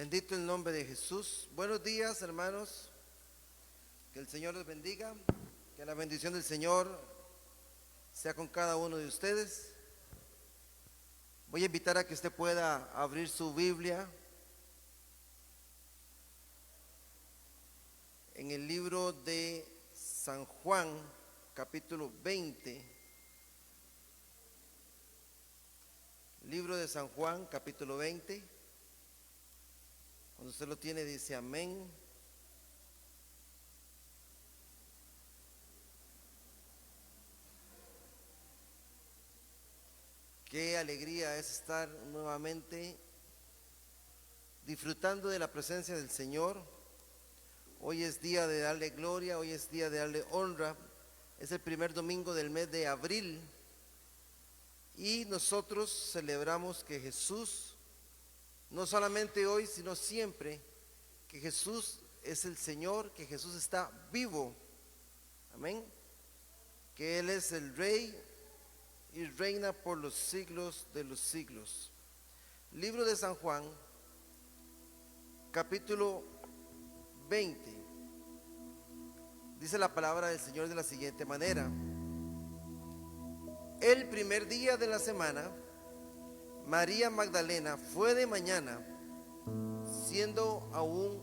Bendito el nombre de Jesús. Buenos días, hermanos. Que el Señor les bendiga. Que la bendición del Señor sea con cada uno de ustedes. Voy a invitar a que usted pueda abrir su Biblia en el libro de San Juan, capítulo 20. Libro de San Juan, capítulo 20. Cuando usted lo tiene, dice amén. Qué alegría es estar nuevamente disfrutando de la presencia del Señor. Hoy es día de darle gloria, hoy es día de darle honra. Es el primer domingo del mes de abril y nosotros celebramos que Jesús, no solamente hoy, sino siempre, que Jesús es el Señor, que Jesús está vivo. Amén. Que Él es el Rey y reina por los siglos de los siglos. Libro de San Juan, capítulo 20. Dice la palabra del Señor de la siguiente manera: el primer día de la semana, María Magdalena fue de mañana, siendo aún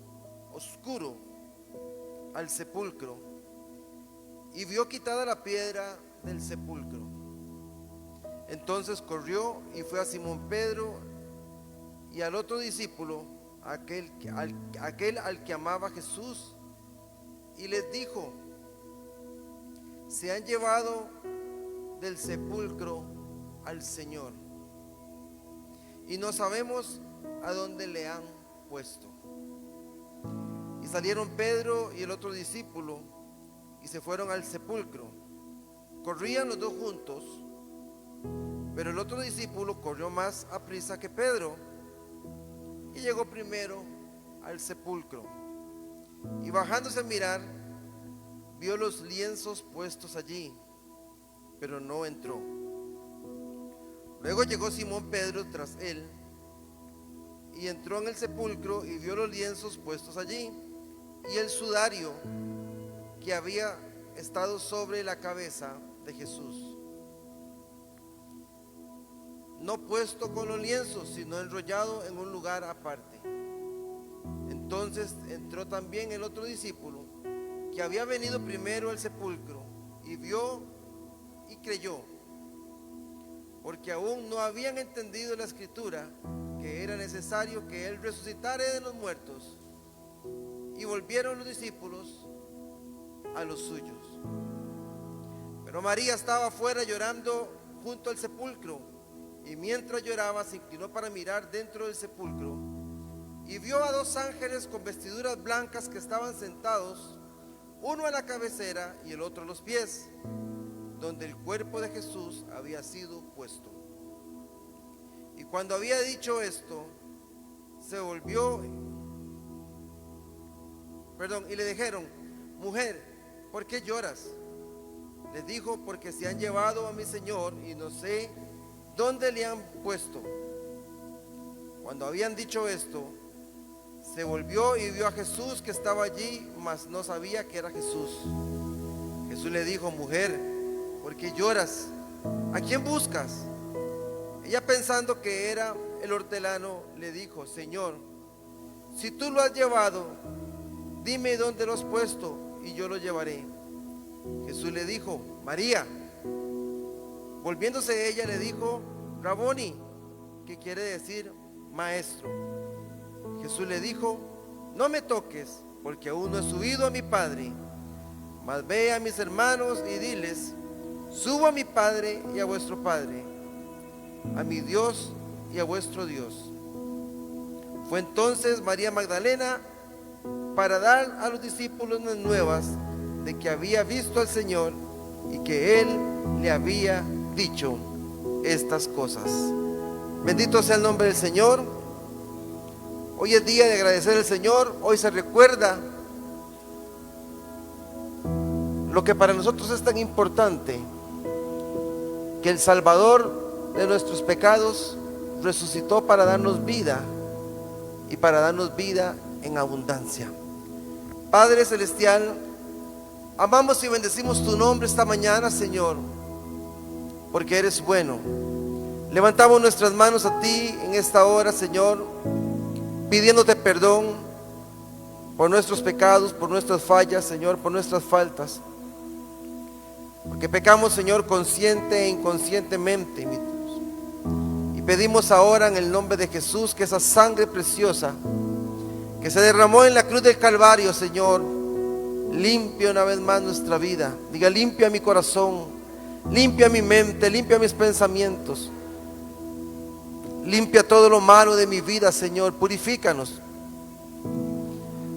oscuro, al sepulcro, y vio quitada la piedra del sepulcro. Entonces corrió y fue a Simón Pedro y al otro discípulo, aquel al que amaba Jesús, y les dijo: se han llevado del sepulcro al Señor, y no sabemos a dónde le han puesto. Y salieron Pedro y el otro discípulo y se fueron al sepulcro. Corrían los dos juntos, pero el otro discípulo corrió más aprisa que Pedro y llegó primero al sepulcro. Y bajándose a mirar, vio los lienzos puestos allí, pero no entró. Luego llegó Simón Pedro tras él y entró en el sepulcro y vio los lienzos puestos allí y el sudario que había estado sobre la cabeza de Jesús, no puesto con los lienzos, sino enrollado en un lugar aparte. Entonces entró también el otro discípulo que había venido primero al sepulcro y vio y creyó, porque aún no habían entendido la escritura, que era necesario que él resucitara de los muertos. Y volvieron los discípulos a los suyos. Pero María estaba afuera llorando junto al sepulcro, y mientras lloraba se inclinó para mirar dentro del sepulcro, y vio a dos ángeles con vestiduras blancas que estaban sentados, uno a la cabecera y el otro a los pies, donde el cuerpo de Jesús había sido puesto. Y cuando había dicho esto, se volvió, y le dijeron: mujer, ¿por qué lloras? Les dijo: porque se han llevado a mi Señor y no sé dónde le han puesto. Cuando habían dicho esto, se volvió y vio a Jesús que estaba allí, mas no sabía que era Jesús. Jesús le dijo: mujer, ¿por qué lloras? ¿A quién buscas? Ella, pensando que era el hortelano, le dijo: Señor, si tú lo has llevado, dime dónde lo has puesto y yo lo llevaré. Jesús le dijo: María. Volviéndose ella le dijo: Raboni, que quiere decir maestro. Jesús le dijo: no me toques, porque aún no he subido a mi Padre, mas ve a mis hermanos y diles: subo a mi Padre y a vuestro Padre, a mi Dios y a vuestro Dios. Fue entonces María Magdalena para dar a los discípulos las nuevas de que había visto al Señor y que Él le había dicho estas cosas. Bendito sea el nombre del Señor. Hoy es día de agradecer al Señor. Hoy se recuerda lo que para nosotros es tan importante, que el Salvador de nuestros pecados resucitó para darnos vida y para darnos vida en abundancia. Padre Celestial, amamos y bendecimos tu nombre esta mañana, Señor, porque eres bueno. Levantamos nuestras manos a ti en esta hora, Señor, pidiéndote perdón por nuestros pecados, por nuestras fallas, Señor, por nuestras faltas, porque pecamos, Señor, consciente e inconscientemente, mi Dios. Y pedimos ahora en el nombre de Jesús que esa sangre preciosa que se derramó en la cruz del Calvario, Señor, limpia una vez más nuestra vida. Diga: limpia mi corazón, limpia mi mente, limpia mis pensamientos, limpia todo lo malo de mi vida, Señor. Purifícanos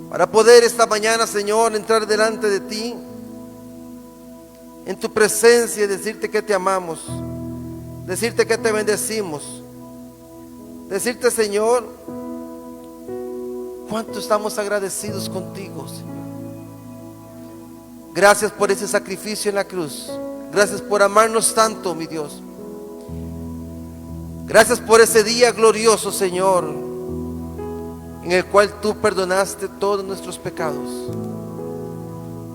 para poder esta mañana, Señor, entrar delante de ti, en tu presencia, y decirte que te amamos, decirte que te bendecimos, decirte, Señor, cuánto estamos agradecidos contigo, Señor. Gracias por ese sacrificio en la cruz. Gracias por amarnos tanto, mi Dios. Gracias por ese día glorioso, Señor, en el cual tú perdonaste todos nuestros pecados.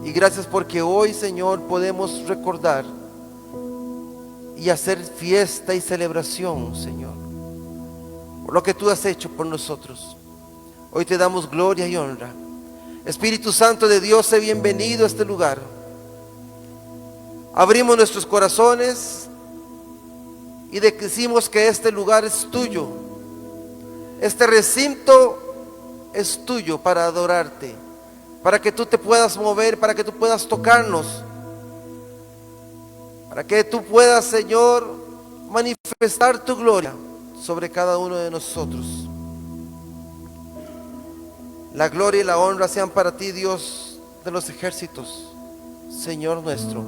Y gracias porque hoy, Señor, podemos recordar y hacer fiesta y celebración, Señor, por lo que tú has hecho por nosotros. Hoy te damos gloria y honra. Espíritu Santo de Dios, sé bienvenido a este lugar. Abrimos nuestros corazones y decimos que este lugar es tuyo. Este recinto es tuyo para adorarte, para que tú te puedas mover, para que tú puedas tocarnos, para que tú puedas, Señor, manifestar tu gloria sobre cada uno de nosotros. La gloria y la honra sean para ti, Dios de los ejércitos, Señor nuestro.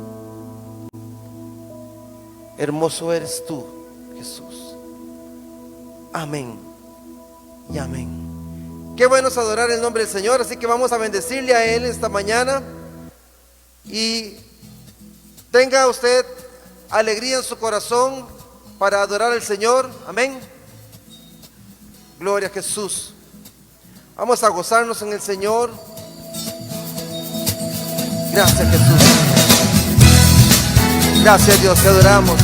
Hermoso eres tú, Jesús. Amén y amén. Qué bueno es adorar el nombre del Señor, así que vamos a bendecirle a Él esta mañana. Y tenga usted alegría en su corazón para adorar al Señor. Amén. Gloria a Jesús. Vamos a gozarnos en el Señor. Gracias, Jesús. Gracias, Dios, te adoramos.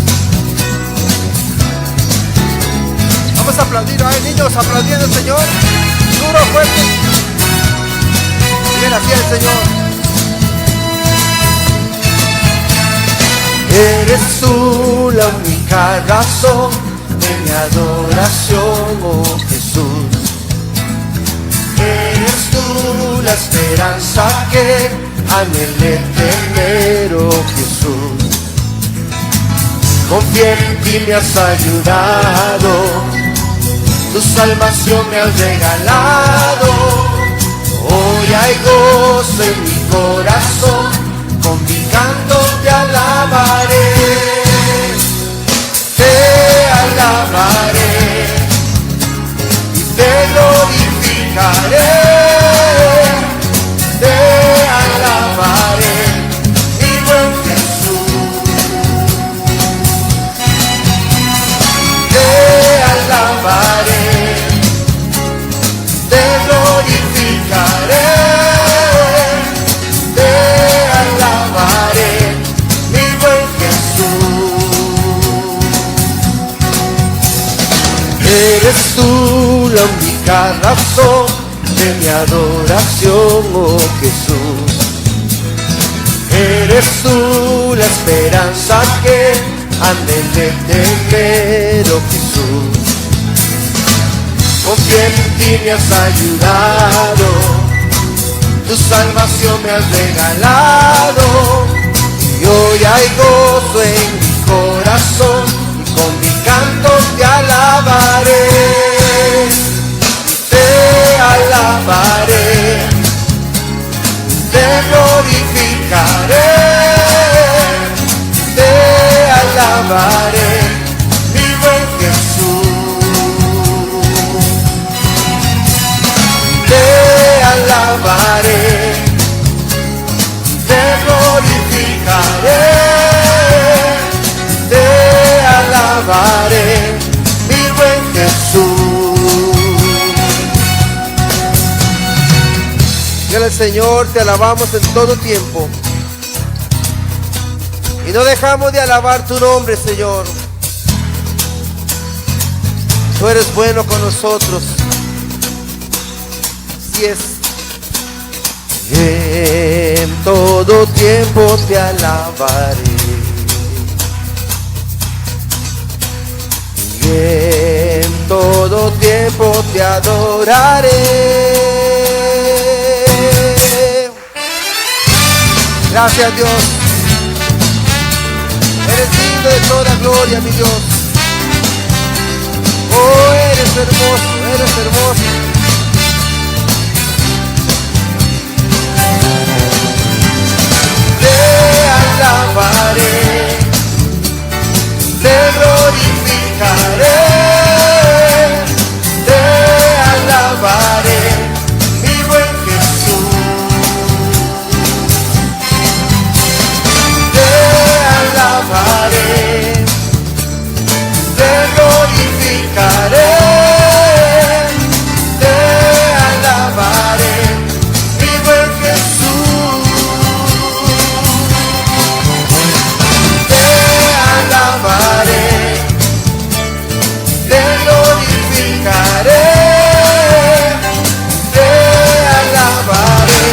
Vamos a aplaudir. Hay niños aplaudiendo al Señor. Duro, fuerte. Bien, así el Señor. Eres tú la única razón de mi adoración, oh Jesús. Eres tú la esperanza que anhelé tener, oh Jesús. Confío en ti, me has ayudado, tu salvación me has regalado. Hoy hay gozo en mi corazón, con mi canto te alabaré. Te alabaré y te glorificaré. Te alabaré, mi buen Jesús. Te alabaré, te glorificaré. Te alabaré, mi buen Jesús. Eres tú la única razón de mi adoración, oh Jesús. Eres tú la esperanza que anhelé tener, oh Jesús. Confío en ti, me has ayudado, tu salvación me has regalado. Y hoy hay gozo en mi corazón, y con mi canto te alabaré. Te alabaré, te glorificaré. Te alabaré, mi buen Jesús. Te alabaré, te glorificaré. Te Señor, te alabamos en todo tiempo. Y no dejamos de alabar tu nombre, Señor. Tú eres bueno con nosotros. Así es. En todo tiempo te alabaré. En todo tiempo te adoraré. Gracias, Dios. Eres digno de toda gloria, mi Dios. Oh, eres hermoso, eres hermoso. Te alabaré, te glorificaré, te alabaré, mi buen Jesús. Te alabaré, te glorificaré, te alabaré, mi buen Jesús. Te alabaré, te glorificaré, te alabaré,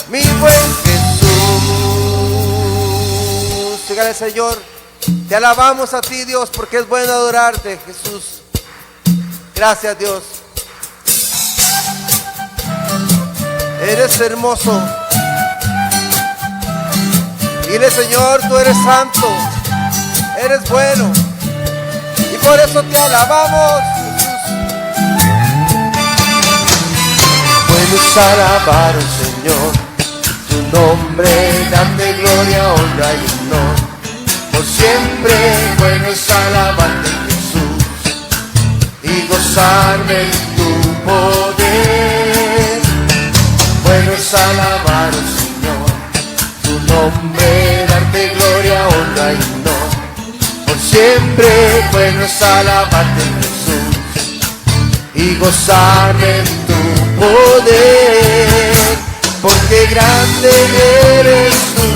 mi buen Jesús. Dígale, Señor, te alabamos a ti, Dios, porque es bueno adorarte, Jesús. Gracias, Dios. Eres hermoso. Dile, Señor, tú eres santo, eres bueno, y por eso te alabamos, Jesús. Bueno es alabar al Señor, tu nombre, darte gloria, honra y honor. Por siempre bueno es alabarte, Jesús, y gozarme de tu poder. Bueno es alabar al Señor, tu nombre, darte gloria, honra y honor. Por siempre bueno es alabarte, Jesús, y gozarme de tu poder. Porque grande eres tú,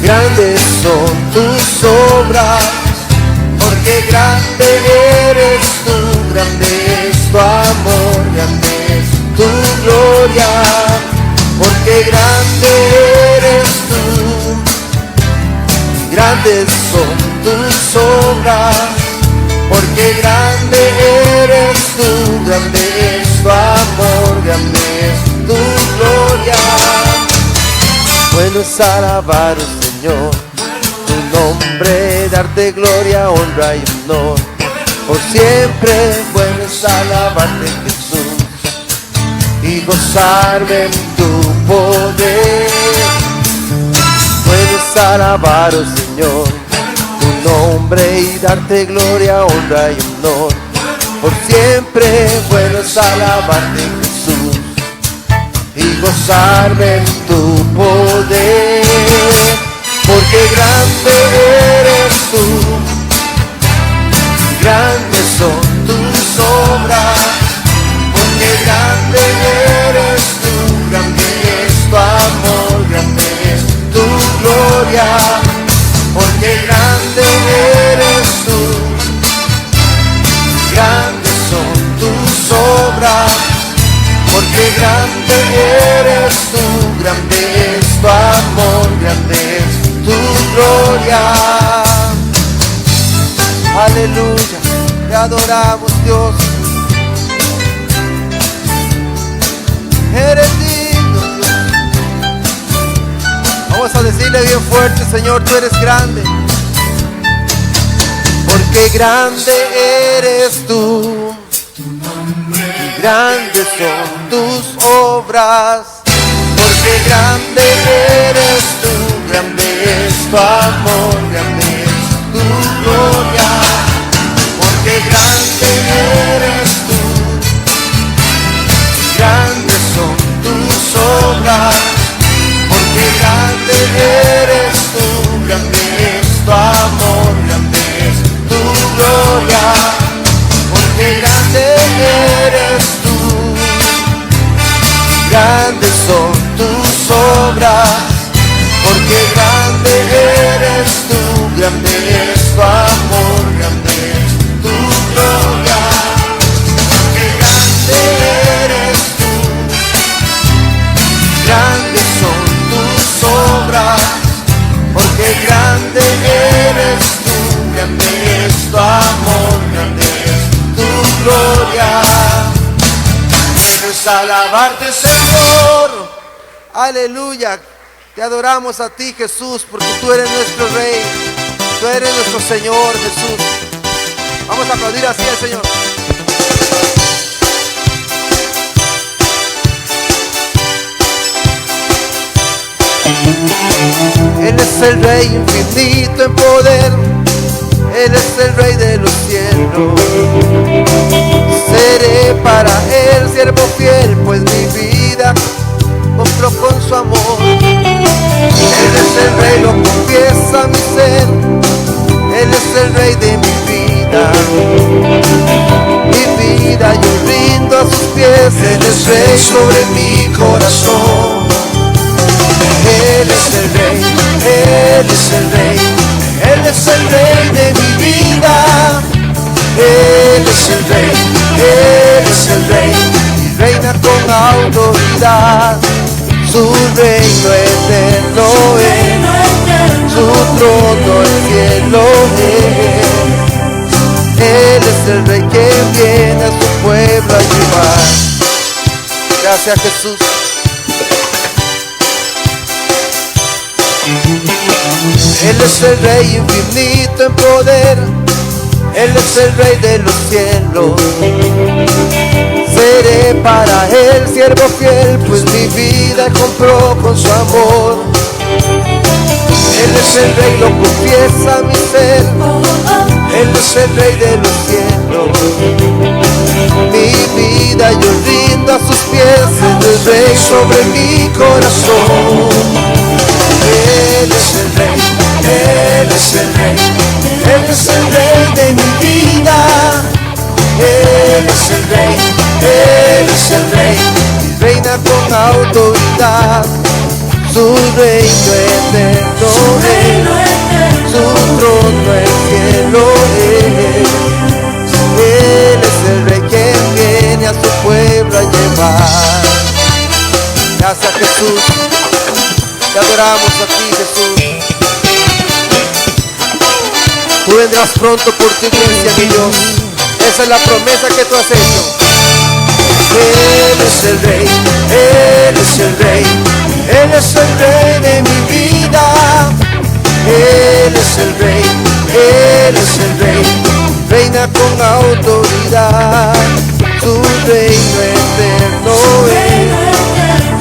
grandes son tus obras. Porque grande eres tú, grande es tu amor, grande es tu gloria. Porque grande eres tú, grandes son tus obras. Porque grande eres tú, grande es tu amor, grande es tu gloria. Bueno es alabar al Señor, tu nombre, darte gloria, honra y honor. Por siempre bueno es alabarte, Jesús, y gozarme en tu poder. Bueno es alabar al Señor, tu nombre, y darte gloria, honra y honor. Por siempre bueno es alabarte, Jesús, y gozarme en tu poder. Porque grande eres tú, grandes son tus obras. Porque grande eres tú, grande es tu amor, grande es tu gloria. Porque grande eres tú, grandes son tus obras. Porque grande eres tú, grande es tu amor, grande es tu gloria. Aleluya, te adoramos, Dios. Eres digno, Dios. Vamos a decirle bien fuerte, Señor, tú eres grande. Porque grande eres tú, y grandes son tus obras. Porque grande eres tú, grande es tu amor, grande es tu gloria. Porque grande eres tú, grandes son tus obras. Porque grande eres tú, grande es tu amor, grande es tu gloria. Porque grande eres tú, porque grande eres tú, grande es tu amor, grande es tu gloria. Porque grande eres tú, grandes son tus obras, porque grande eres tú, grande es tu amor, grande es tu gloria. Queremos alabarte, Señor. Aleluya. Te adoramos a ti, Jesús, porque tú eres nuestro Rey, tú eres nuestro Señor, Jesús. Vamos a aplaudir así al Señor. Él es el Rey infinito en poder, Él es el Rey de los cielos. Seré para Él siervo fiel, pues mi vida compró con su amor. Él es el Rey, lo confiesa mi ser, Él es el Rey de mi vida. Mi vida yo rindo a sus pies, Él es Rey sobre mi corazón. Él es el Rey, Él es el Rey, Él es el Rey de mi vida. Él es el Rey, Él es el Rey, y reina con autoridad. Su reino eterno es, su trono el cielo es. Él es el Rey que viene a su pueblo a llevar. Gracias, Jesús. Él es el Rey infinito en poder, Él es el Rey de los cielos. Seré para Él siervo fiel, pues mi vida compró con su amor. Él es el Rey, lo confiesa mi ser, Él es el Rey de los cielos. Mi vida yo rindo a sus pies, Él es Rey sobre mi corazón. Él es el Rey, Él es el Rey, Él es el Rey de mi vida. Él es el Rey, Él es el Rey, y reina con autoridad. Su reino eterno es, su trono el cielo es. Él es el Rey que viene a su pueblo a llevar. Gracias, Jesús. Te adoramos a ti, Jesús. Tú vendrás pronto por tu iglesia, mi Dios. Esa es la promesa que tú has hecho. Él es el Rey, Él es el Rey, Él es el Rey de mi vida. Él es el Rey, Él es el Rey, reina con autoridad. Su reino eterno es,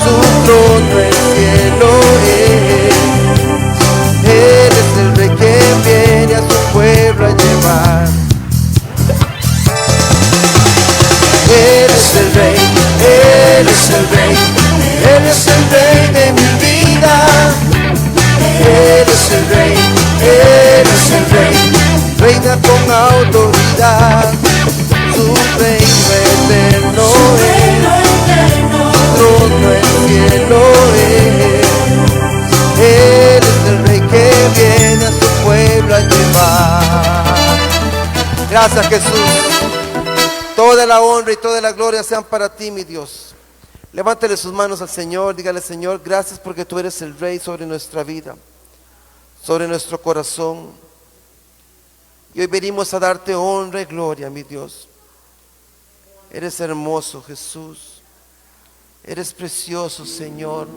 su trono el cielo es. Él es el Rey que viene a su pueblo a llevar. Él es el Rey, Él es el Rey, Él es el Rey de mi vida. Él es el Rey, Él es el Rey, reina con autoridad. Su reino eterno es, su trono el cielo es. Él es el Rey que viene a su pueblo a llevar. Gracias, Jesús. Toda la honra y toda la gloria sean para ti, mi Dios. Levántele sus manos al Señor, dígale: Señor, gracias porque tú eres el Rey sobre nuestra vida, sobre nuestro corazón. Y hoy venimos a darte honra y gloria, mi Dios. Eres hermoso, Jesús. Eres precioso, Señor.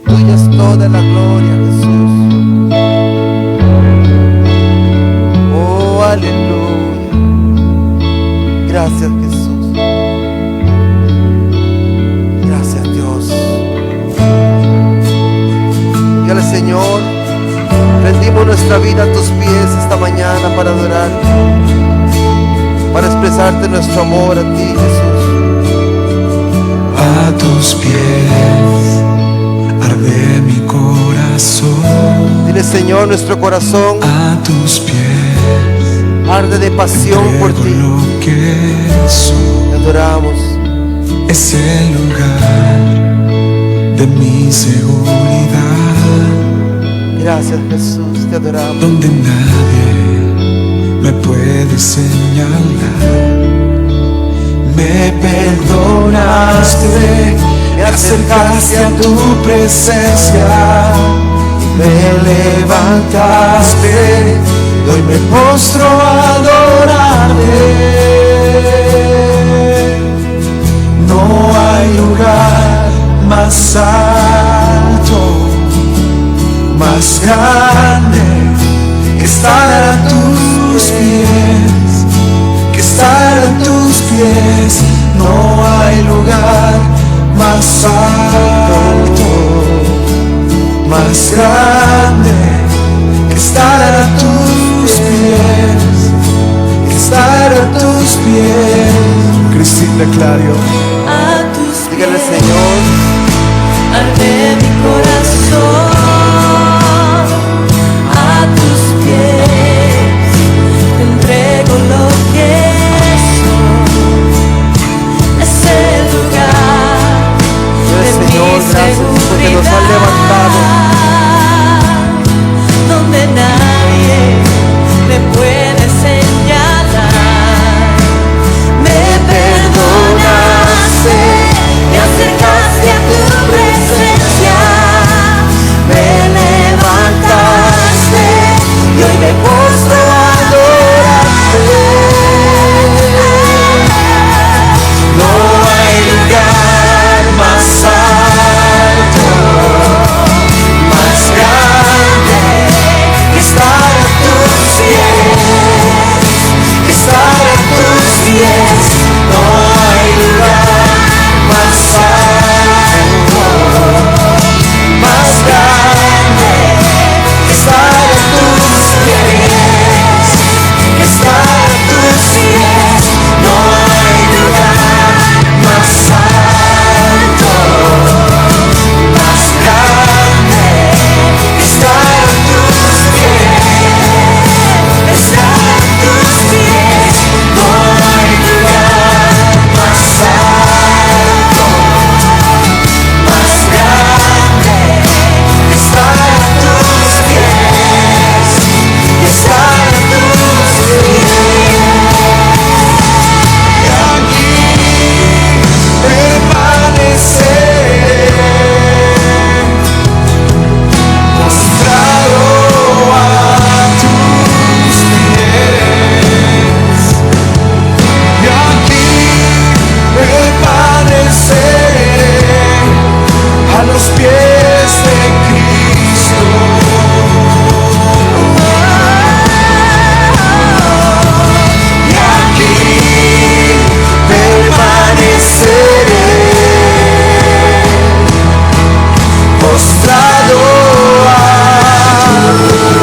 Tuya es toda la gloria, Jesús. Oh, aleluya. Gracias, Jesús. Gracias, Dios. Dígale: Señor, rendimos nuestra vida a tus pies esta mañana para adorar, para expresarte nuestro amor a ti, Jesús. A tus pies arde mi corazón. Dile: Señor, nuestro corazón a tus pies arde de pasión por ti. Lo que soy. Te adoramos. Es el lugar de mi seguridad. Gracias, Jesús, te adoramos. Donde nadie me puede señalar. Me perdonaste, me acercaste a tu presencia, me levantaste, y hoy me postro a adorarte. No hay lugar más alto, más grande, que estar a tus pies, que estar a tus pies. No hay lugar más alto, más grande, que estar a tus pies, que estar a tus pies. Cristina Clario, A tus Dígale, pies, Señor, arde mi corazón. A tus pies te entrego lo que soy. Es el lugar de mi Señor, gracias porque nos has levantado. seguridad, donde nadie me puede señalar. Me perdonaste, me acercaste a tu presencia, me levantaste, y hoy me postro a adorarte. no hay lugar más alto, más grande, que estar a tus pies, que estar a tus pies. No hay lugar más alto, más grande, que estar a tus pies, que estar a tus pies. No hay lugar más alto, más grande, que estar a tus pies, estar a tus pies. No hay lugar más alto, más grande, que estar a tus pies, que estar a tus pies. Y aquí permaneceré, postrado a tus pies. Y aquí permaneceré a los pies de Cristo. Y aquí permaneceré, postrado a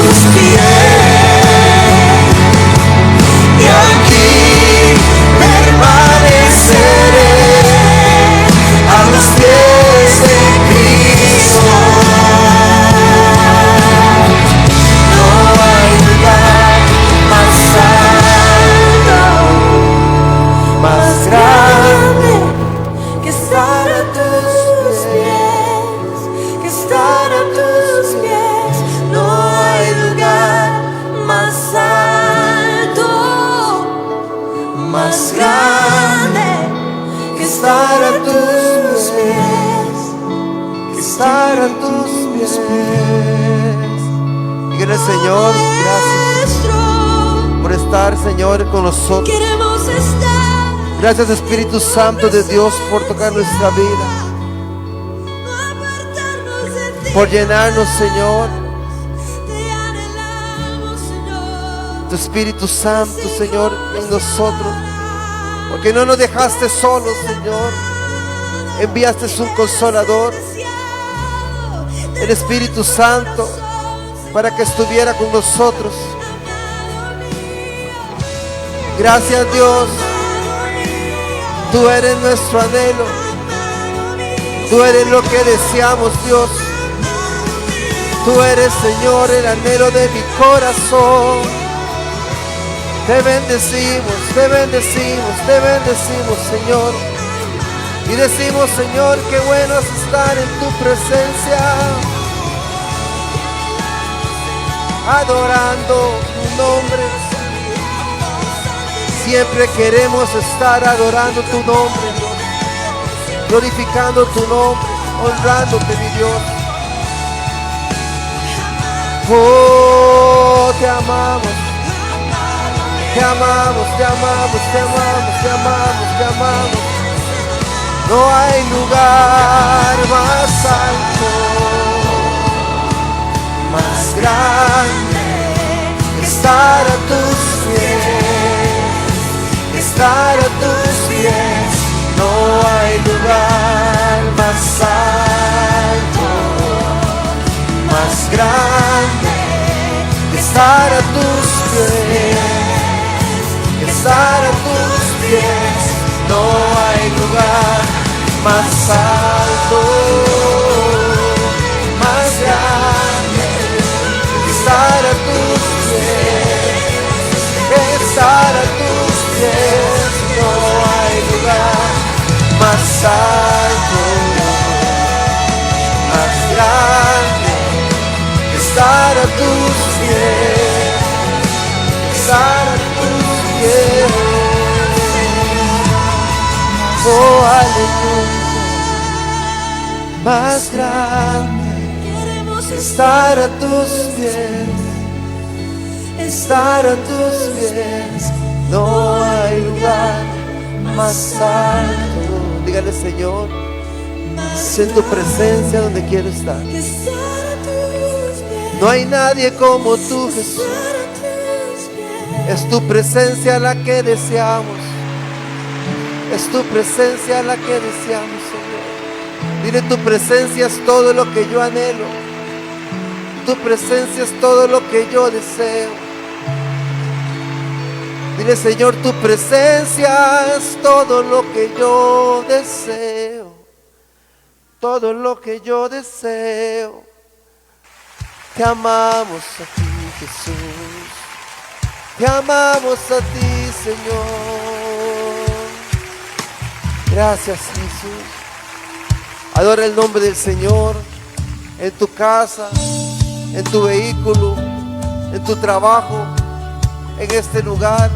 tus pies. Y aquí permaneceré a los pies de Cristo. No hay lugar más alto, más grande, que estar a tus pies, que estar a tus pies. No hay lugar más alto, más grande, que estar a tus pies, que estar a tus pies. Dígale, Señor, gracias nuestro. por estar, Señor, con nosotros. Queremos estar. Gracias, Espíritu Santo de Dios, por tocar nuestra vida, No apartarnos de ti. por llenarnos, Señor. Te anhelamos, Señor. Tu Espíritu Santo, Señor, en nosotros, porque no nos dejaste solos, Señor. Enviaste un consolador, el Espíritu Santo, para que estuviera con nosotros. Gracias, Dios. Tú eres nuestro anhelo. Tú eres lo que deseamos, Dios. Tú eres, Señor, el anhelo de mi corazón. Te bendecimos, te bendecimos, te bendecimos, Señor. Y decimos, Señor, qué bueno es estar en tu presencia, adorando tu nombre. Siempre queremos estar adorando tu nombre, glorificando tu nombre, honrándote, mi Dios. Oh, te amamos, te amamos, te amamos, te amamos, te amamos, te amamos. No hay lugar más alto, más grande que estar a tus pies, estar a tus pies. No hay lugar más alto, más grande que estar a tus pies, estar a tus pies. No hay lugar más alto, más grande que estar a tus pies, estar a tus pies. No hay lugar más alto, más grande que estar a tus pies, estar a tus pies. Oh, aleluya. Más grande estar a tus pies, estar a tus pies. No hay lugar más alto. Dígale, Señor, es en tu presencia donde quiero estar. No hay nadie como tú, Jesús. Es tu presencia la que deseamos. Es tu presencia la que deseamos, Señor. Dile, tu presencia es todo lo que yo anhelo. Tu presencia es todo lo que yo deseo. Dile, Señor, tu presencia es todo lo que yo deseo. Todo lo que yo deseo. Te amamos a ti, Jesús. Te amamos a ti, Señor. Gracias, Jesús. Adora el nombre del Señor en tu casa, en tu vehículo, en tu trabajo, en este lugar.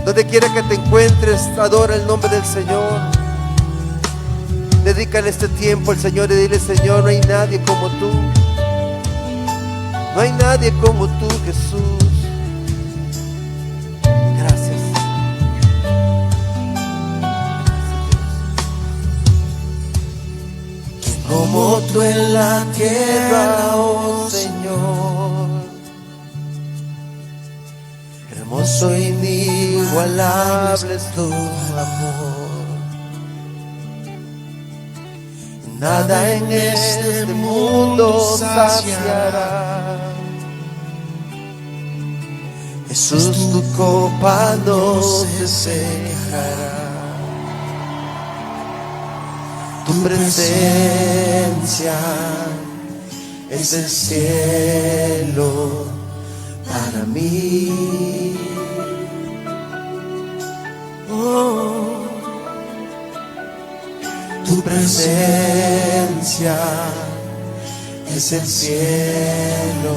Donde quiera que te encuentres, adora el nombre del Señor. Dedícale este tiempo al Señor y dile, Señor, no hay nadie como tú. No hay nadie como tú, Jesús. Gracias. Como tú en la tierra, oh Señor. Hermoso e inigualable es tu amor. Nada en este mundo saciará. Jesús, tu copa no se secará. Tu presencia es el cielo para mí. Oh, tu presencia es el cielo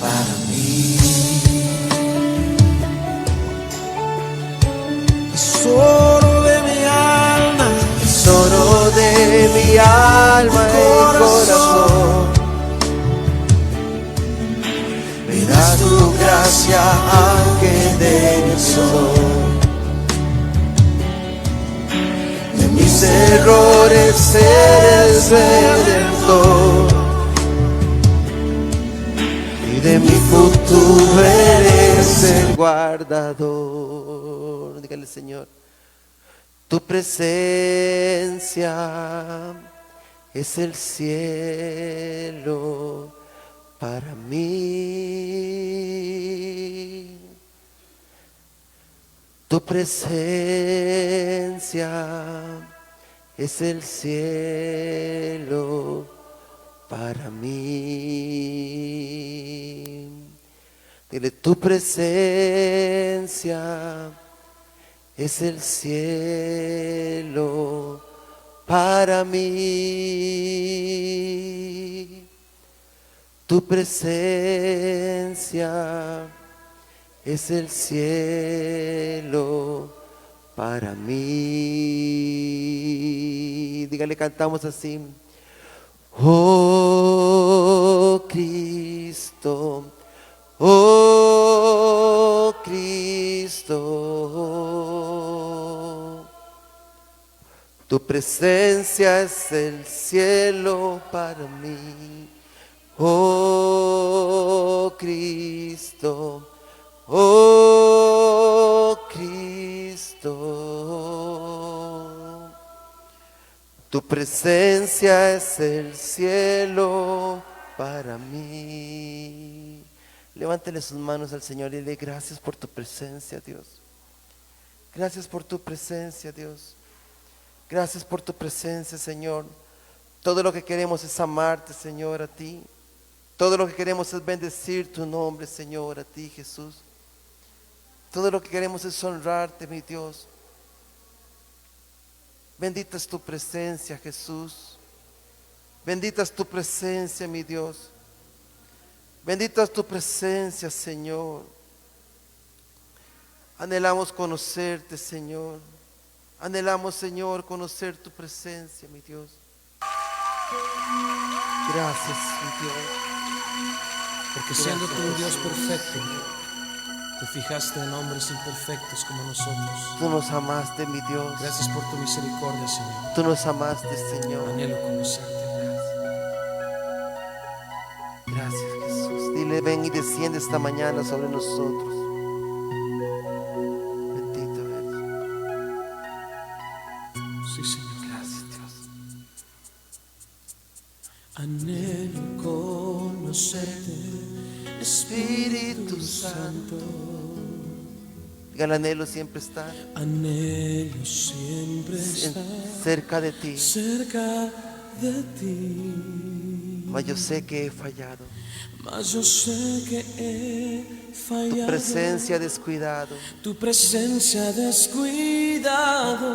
para mí. Tesoro de mi alma, tesoro de mi alma y corazón. Me das tu gracia, ángel del sol. De mis errores eres redentor. Y de mi futuro eres el guardador. Dígale, Señor, tu presencia es el cielo para mí. Tu presencia es el cielo para mí. Dile, tu presencia es el cielo para mí. Tu presencia es el cielo para mí. Dígale, cantamos así. Oh Cristo, oh Cristo, tu presencia es el cielo para mí. Oh Cristo, oh Cristo, tu presencia es el cielo para mí. Levántele sus manos al Señor y dile gracias por tu presencia, Dios. Gracias por tu presencia, Dios. Gracias por tu presencia, Señor. Todo lo que queremos es amarte, Señor, a ti. Todo lo que queremos es bendecir tu nombre, Señor, a ti, Jesús. Todo lo que queremos es honrarte, mi Dios. Bendita es tu presencia, Jesús. Bendita es tu presencia, mi Dios. Bendita es tu presencia, Señor. Anhelamos conocerte, Señor. Anhelamos, Señor, conocer tu presencia, mi Dios. Gracias, mi Dios. Porque siendo tú un Dios perfecto, te fijaste en hombres imperfectos como nosotros. Tú nos amaste, mi Dios. Gracias por tu misericordia, Señor. Tú nos amaste, Señor. Anhelo conocerte. Gracias, Jesús. Dile, ven y desciende esta mañana sobre nosotros. Bendito eres. Sí, Señor. Gracias, Dios. Anhelo conocerte, Espíritu Santo. Diga, el anhelo siempre está anhelo siempre estar cerca de ti. cerca de ti. Mas yo sé que he fallado. Mas yo sé que he fallado. Tu presencia descuidado. Tu presencia descuidado.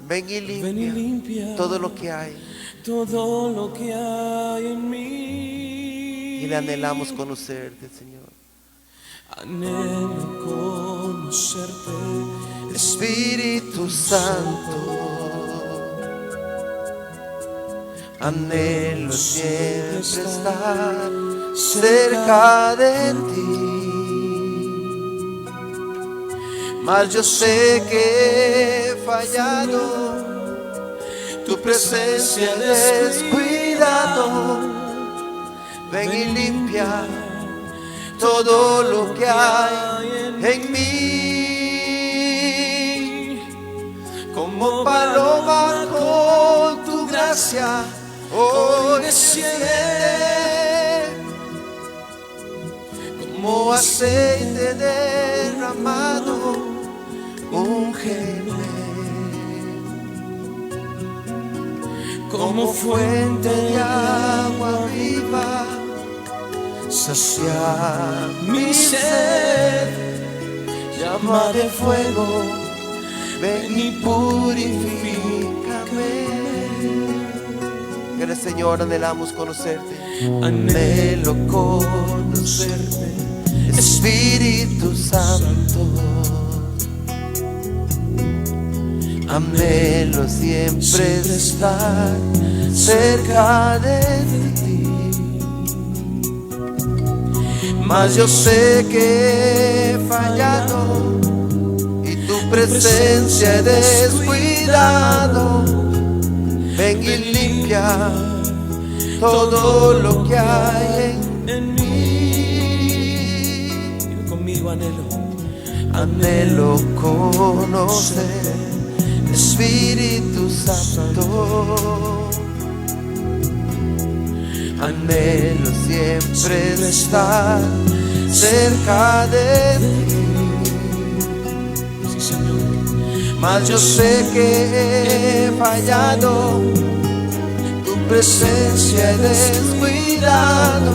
Ven y limpia todo lo que hay. Todo lo que hay en mí. Y le anhelamos conocerte, Señor. Anhelo conocerte, Espíritu Santo. Anhelo siempre estar cerca de ti. Mas yo sé que he fallado. Tu presencia descuidado. Ven y limpia todo lo que hay en mí. Como paloma con tu gracia hoy desciende. Como aceite derramado, úngeme. Como fuente de agua viva, sacia mi sed. Llama de fuego, ven y purifícame. Que Señor, anhelamos conocerte. Anhelo conocerte, Espíritu Santo. Anhelo siempre estar cerca de ti. Mas yo sé que he fallado y tu presencia he descuidado. Ven y limpia todo lo que hay en mí. conmigo Anhelo conocer, Espíritu Santo. Anhelo siempre estar cerca de ti. Sí, Señor. Mas yo sé que he fallado, tu presencia he descuidado.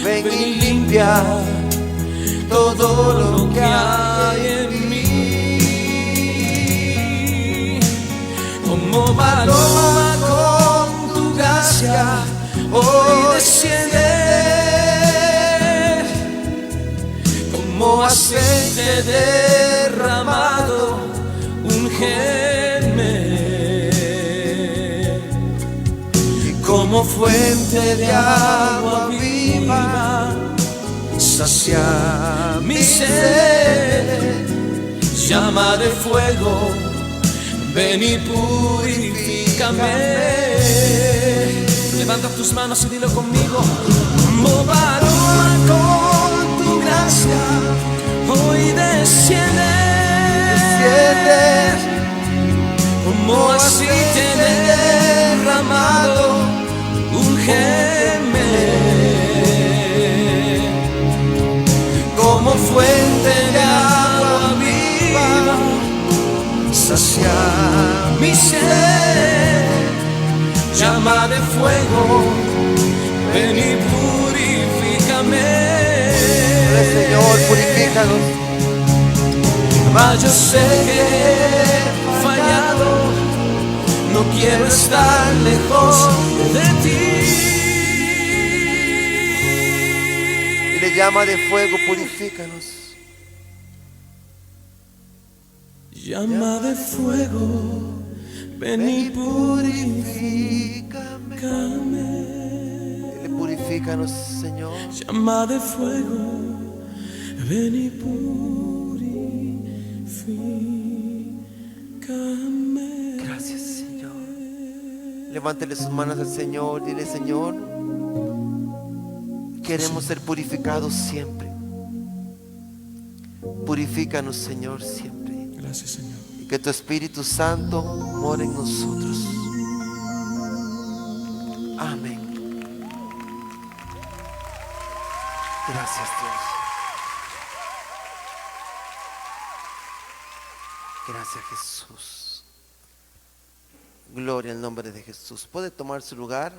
Ven y limpia todo lo que hay en mí. como paloma con tu gracia, hoy desciende como aceite derramado, úngeme como fuente de agua viva, sacia mi sed. Llama de fuego, ven y purifícame. Levanta tus manos y dilo conmigo. Como paloma con tu gracia, hoy desciende, como aceite derramado, úngeme como fuente de agua viva, sacia mi sed. Llama de fuego, ven y purifícame. Señor, purifícanos. Mas yo sé que he fallado, no quiero estar lejos de ti. Y le llama de fuego, purifícanos. Llama de fuego, ven y purifícame. Y le purifícanos, Señor. Llama de fuego, ven y purifícame. Gracias, Señor. Levántele sus manos al Señor. Dile, Señor, queremos ser purificados siempre. Purifícanos, Señor, siempre. Gracias, Señor. Y que tu Espíritu Santo more en nosotros. Amén. Gracias, Dios. Gracias, Jesús. Gloria al nombre de Jesús. ¿Puede tomar su lugar?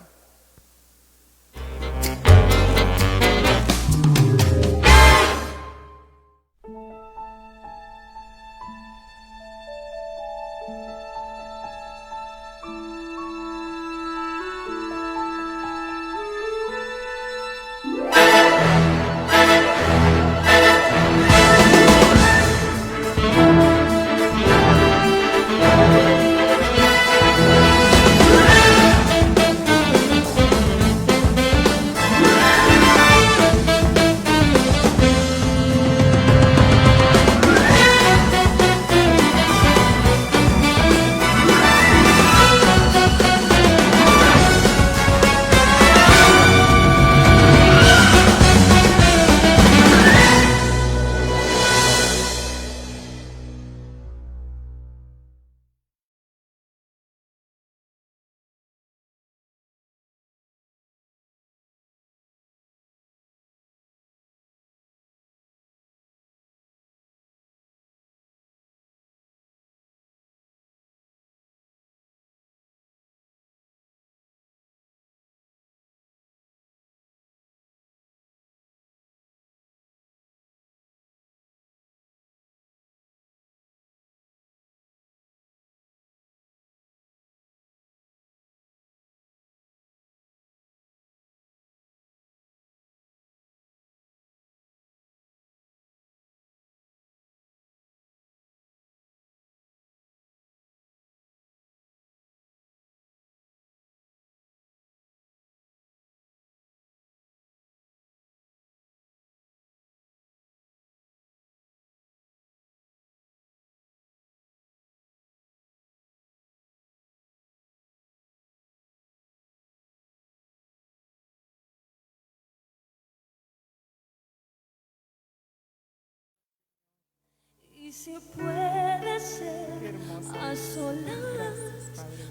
Y si puede ser a solas,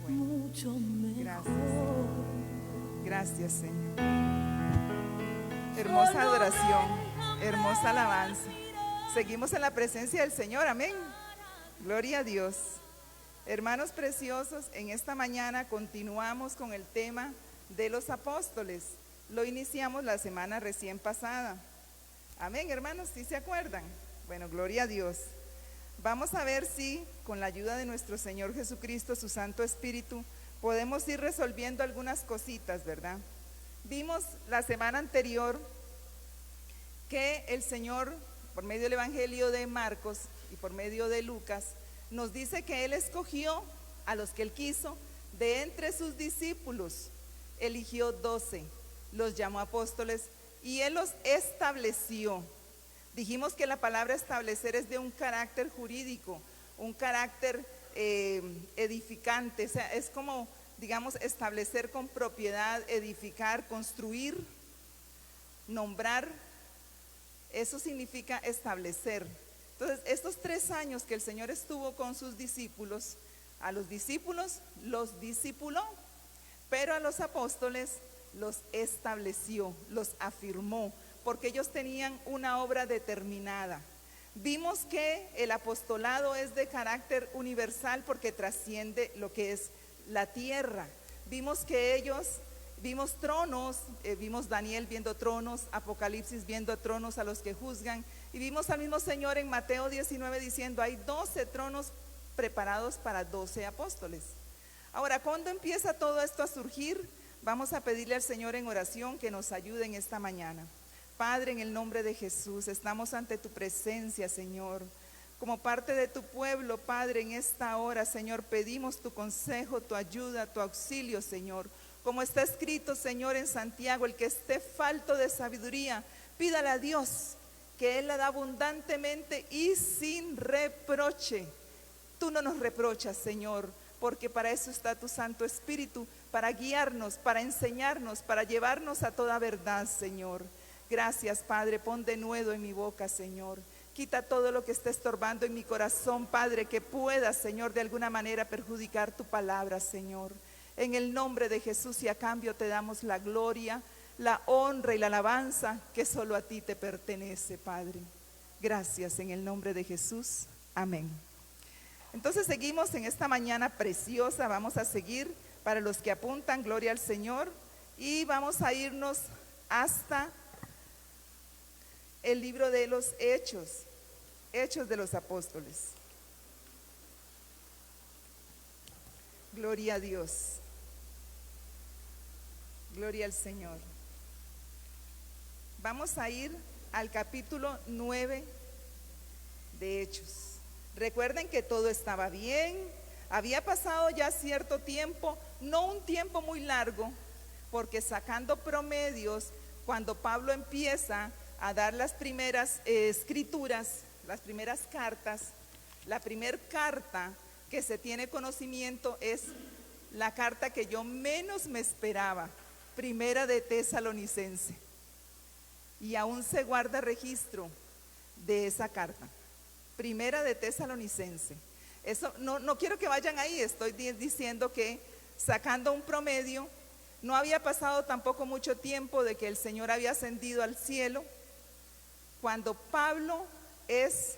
mucho mejor. Gracias, Señor. Hermosa adoración, hermosa alabanza. Seguimos en la presencia del Señor, amén. Gloria a Dios. Hermanos preciosos, en esta mañana continuamos con el tema de los apóstoles. Lo iniciamos la semana recién pasada. Amén, hermanos, ¿sí se acuerdan? Bueno, gloria a Dios. Vamos a ver si con la ayuda de nuestro Señor Jesucristo, su Santo Espíritu, podemos ir resolviendo algunas cositas, ¿verdad? Vimos la semana anterior que el Señor, por medio del Evangelio de Marcos y por medio de Lucas, nos dice que Él escogió a los que Él quiso de entre sus discípulos, eligió 12, los llamó apóstoles y Él los estableció. Dijimos que la palabra establecer es de un carácter jurídico, un carácter edificante, o sea, es como, digamos, establecer con propiedad, edificar, construir, nombrar, eso significa establecer. Entonces, estos 3 años que el Señor estuvo con sus discípulos, a los discípulos los discipuló, pero a los apóstoles los estableció, los afirmó, porque ellos tenían una obra determinada. Vimos que el apostolado es de carácter universal porque trasciende lo que es la tierra. Vimos que ellos, vimos tronos, vimos Daniel viendo tronos, Apocalipsis viendo tronos a los que juzgan, y vimos al mismo Señor en Mateo 19 diciendo, hay 12 tronos preparados para 12 apóstoles. Ahora, ¿cuándo empieza todo esto a surgir? Vamos a pedirle al Señor en oración que nos ayude en esta mañana. Padre, en el nombre de Jesús, estamos ante tu presencia, Señor. Como parte de tu pueblo, Padre, en esta hora, Señor, pedimos tu consejo, tu ayuda, tu auxilio, Señor. Como está escrito, Señor, en Santiago, el que esté falto de sabiduría, pídale a Dios, que Él la da abundantemente y sin reproche. Tú no nos reprochas, Señor, porque para eso está tu Santo Espíritu, para guiarnos, para enseñarnos, para llevarnos a toda verdad, Señor. Gracias, Padre, pon denuedo en mi boca, Señor. Quita todo lo que esté estorbando en mi corazón, Padre, que pueda, Señor, de alguna manera perjudicar tu palabra, Señor. En el nombre de Jesús y a cambio te damos la gloria, la honra y la alabanza que solo a ti te pertenece, Padre. Gracias en el nombre de Jesús. Amén. Entonces seguimos en esta mañana preciosa, vamos a seguir para los que apuntan, gloria al Señor, y vamos a irnos hasta el libro de los Hechos, Hechos de los Apóstoles. Gloria a Dios, gloria al Señor. Vamos a ir al capítulo 9 de Hechos. Recuerden que todo estaba bien, había pasado ya cierto tiempo, no un tiempo muy largo, porque sacando promedios, cuando Pablo empieza a dar las primeras escrituras, las primeras cartas, la primera carta que se tiene conocimiento es la carta que yo menos me esperaba, Primera de Tesalonicense, y aún se guarda registro de esa carta. Primera de Tesalonicense. Eso no quiero que vayan ahí, estoy diciendo que sacando un promedio, no había pasado tampoco mucho tiempo de que el Señor había ascendido al cielo, cuando Pablo es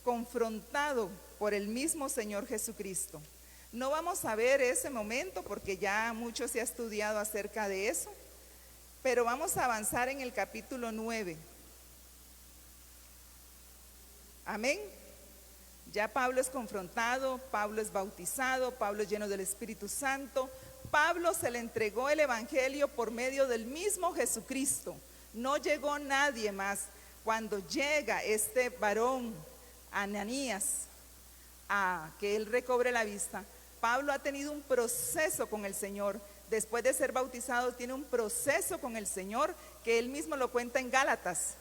confrontado por el mismo Señor Jesucristo. No vamos a ver ese momento porque ya mucho se ha estudiado acerca de eso, pero vamos a avanzar en el capítulo 9. Amén. Ya Pablo es confrontado, Pablo es bautizado, Pablo es lleno del Espíritu Santo. Pablo se le entregó el Evangelio por medio del mismo Jesucristo. No llegó nadie más. Cuando llega este varón, Ananías, a que él recobre la vista, Pablo ha tenido un proceso con el Señor. Después de ser bautizado, tiene un proceso con el Señor que él mismo lo cuenta en Gálatas.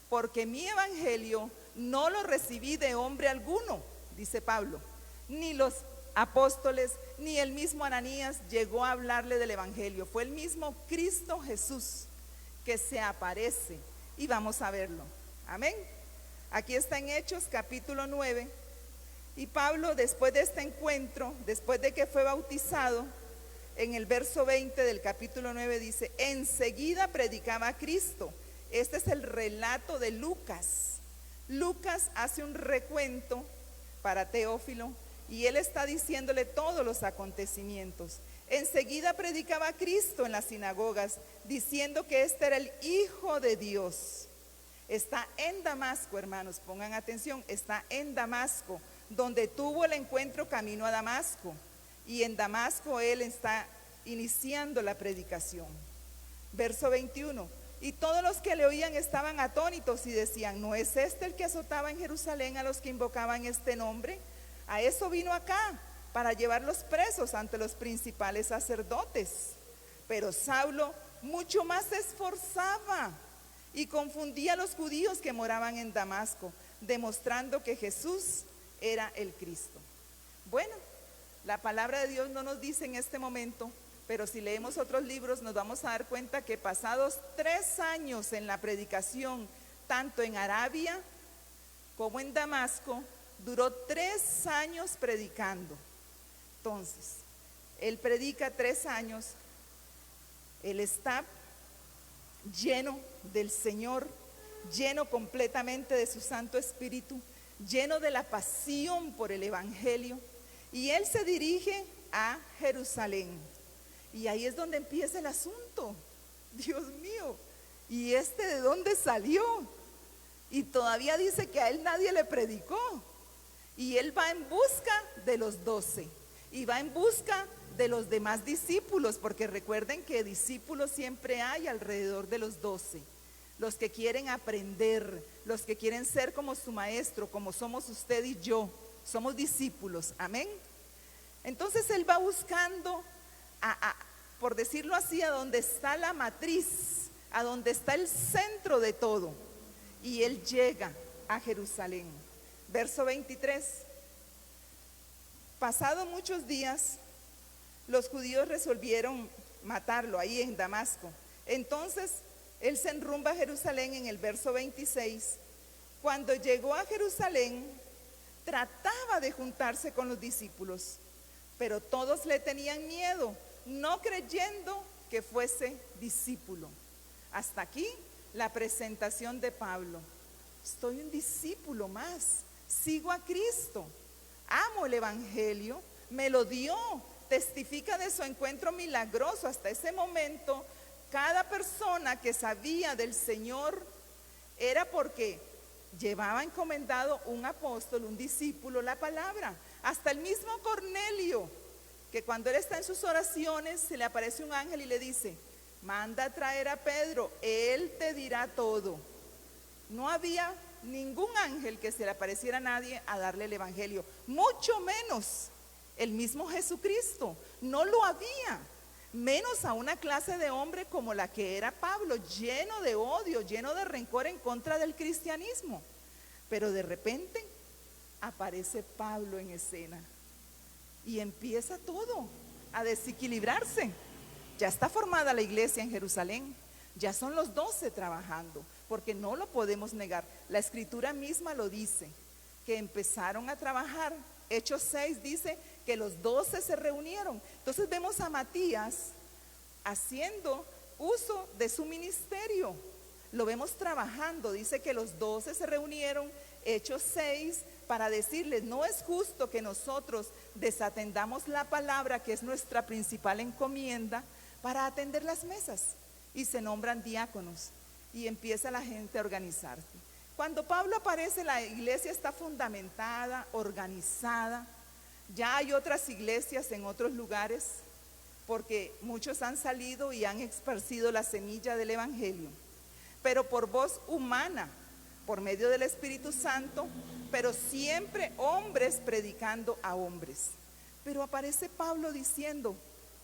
Porque mi evangelio no lo recibí de hombre alguno, dice Pablo, ni los apóstoles, ni el mismo Ananías llegó a hablarle del evangelio. Fue el mismo Cristo Jesús que se aparece y vamos a verlo. Amén. Aquí está en Hechos capítulo 9. Y Pablo, después de este encuentro, después de que fue bautizado, en el verso 20 del capítulo 9 dice, enseguida predicaba a Cristo. Este es el relato de Lucas. Lucas hace un recuento para Teófilo y él está diciéndole todos los acontecimientos. Enseguida predicaba a Cristo en las sinagogas, diciendo que este era el Hijo de Dios. Está en Damasco, hermanos, pongan atención, está en Damasco, donde tuvo el encuentro camino a Damasco. Y en Damasco él está iniciando la predicación. Verso 21. Y todos los que le oían estaban atónitos y decían: ¿no es este el que azotaba en Jerusalén a los que invocaban este nombre? A eso vino acá, para llevarlos presos ante los principales sacerdotes. Pero Saulo mucho más se esforzaba y confundía a los judíos que moraban en Damasco, demostrando que Jesús era el Cristo. Bueno, la palabra de Dios no nos dice en este momento, pero si leemos otros libros nos vamos a dar cuenta que pasados 3 años en la predicación, tanto en Arabia como en Damasco, duró 3 años predicando. Entonces, él predica 3 años, él está lleno del Señor, lleno completamente de su Santo Espíritu, lleno de la pasión por el Evangelio, y él se dirige a Jerusalén. Y ahí es donde empieza el asunto. Dios mío, ¿y de dónde salió? Y todavía dice que a él nadie le predicó. Y él va en busca de los 12 y va en busca de los demás discípulos, porque recuerden que discípulos siempre hay alrededor de los 12. Los que quieren aprender, los que quieren ser como su maestro, como somos usted y yo, somos discípulos, amén. Entonces él va buscando por decirlo así, a donde está la matriz, a donde está el centro de todo. Y él llega a Jerusalén. Verso 23. Pasados muchos días, los judíos resolvieron matarlo ahí en Damasco. Entonces, él se enrumba a Jerusalén en el verso 26. Cuando llegó a Jerusalén, trataba de juntarse con los discípulos, pero todos le tenían miedo, no creyendo que fuese discípulo. Hasta aquí la presentación de Pablo. Soy un discípulo más, sigo a Cristo, amo el Evangelio, me lo dio, testifica de su encuentro milagroso. Hasta ese momento, cada persona que sabía del Señor era porque llevaba encomendado un apóstol, un discípulo, la palabra. Hasta el mismo Cornelio, que cuando él está en sus oraciones, se le aparece un ángel y le dice: manda a traer a Pedro, él te dirá todo. No había ningún ángel que se le apareciera a nadie a darle el evangelio, mucho menos el mismo Jesucristo. No lo había, menos a una clase de hombre como la que era Pablo, lleno de odio, lleno de rencor en contra del cristianismo. Pero de repente aparece Pablo en escena y empieza todo a desequilibrarse. Ya está formada la iglesia en Jerusalén, ya son los 12 trabajando, porque no lo podemos negar. La escritura misma lo dice, que empezaron a trabajar. Hechos 6 dice que los 12 se reunieron. Entonces vemos a Matías haciendo uso de su ministerio, lo vemos trabajando. Dice que los 12 se reunieron, Hechos 6, para decirles: no es justo que nosotros desatendamos la palabra, que es nuestra principal encomienda, para atender las mesas. Y se nombran diáconos y empieza la gente a organizarse. Cuando Pablo aparece, la iglesia está fundamentada, organizada. Ya hay otras iglesias en otros lugares, porque muchos han salido y han esparcido la semilla del evangelio, pero por voz humana, por medio del Espíritu Santo, pero siempre hombres predicando a hombres. Pero aparece Pablo diciendo: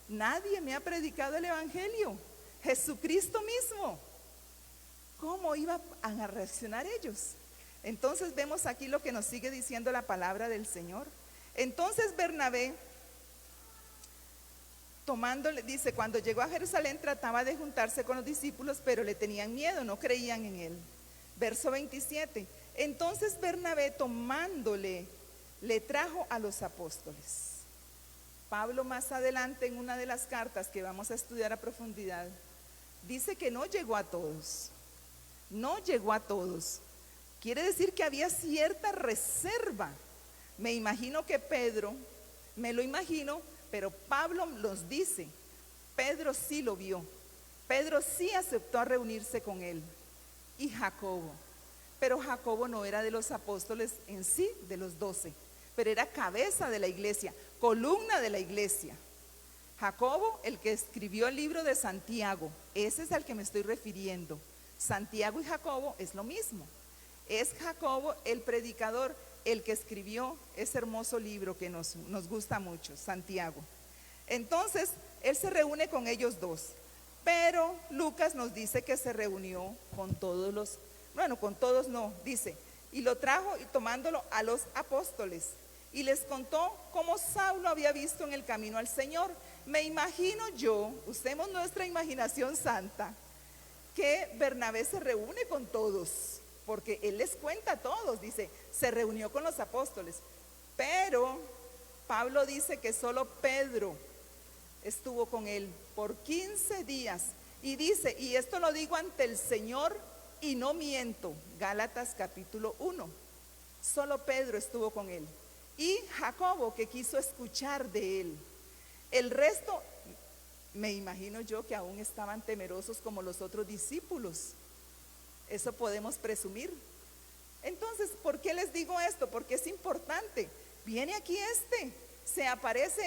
nadie me ha predicado el evangelio, Jesucristo mismo. ¿Cómo iban a reaccionar ellos? Entonces vemos aquí lo que nos sigue diciendo la palabra del Señor. Entonces Bernabé, tomándole, dice, cuando llegó a Jerusalén trataba de juntarse con los discípulos, pero le tenían miedo, no creían en él. Verso 27. Entonces Bernabé, tomándole, le trajo a los apóstoles. Pablo más adelante, en una de las cartas que vamos a estudiar a profundidad, dice que no llegó a todos. No llegó a todos. Quiere decir que había cierta reserva. Me imagino que Pedro, me lo imagino, pero Pablo los dice, Pedro sí lo vio, Pedro sí aceptó a reunirse con él, y Jacobo. Pero Jacobo no era de los apóstoles en sí, de los 12. pero era cabeza de la iglesia, columna de la iglesia. Jacobo, el que escribió el libro de Santiago, ese es al que me estoy refiriendo. Santiago y Jacobo es lo mismo. Es Jacobo el predicador, el que escribió ese hermoso libro que nos gusta mucho, Santiago. Entonces, él se reúne con ellos dos, pero Lucas nos dice que se reunió con todos los, bueno, con todos no, dice, y lo trajo y tomándolo a los apóstoles, y les contó cómo Saulo había visto en el camino al Señor. Me imagino yo, usemos nuestra imaginación santa, que Bernabé se reúne con todos, porque él les cuenta a todos, dice, se reunió con los apóstoles, pero Pablo dice que solo Pedro estuvo con él por 15 días, y dice, y esto lo digo ante el Señor y no miento, Gálatas capítulo 1, solo Pedro estuvo con él, y Jacobo, que quiso escuchar de él. El resto, me imagino yo que aún estaban temerosos como los otros discípulos. Eso podemos presumir. Entonces, ¿por qué les digo esto? Porque es importante. Viene aquí se aparece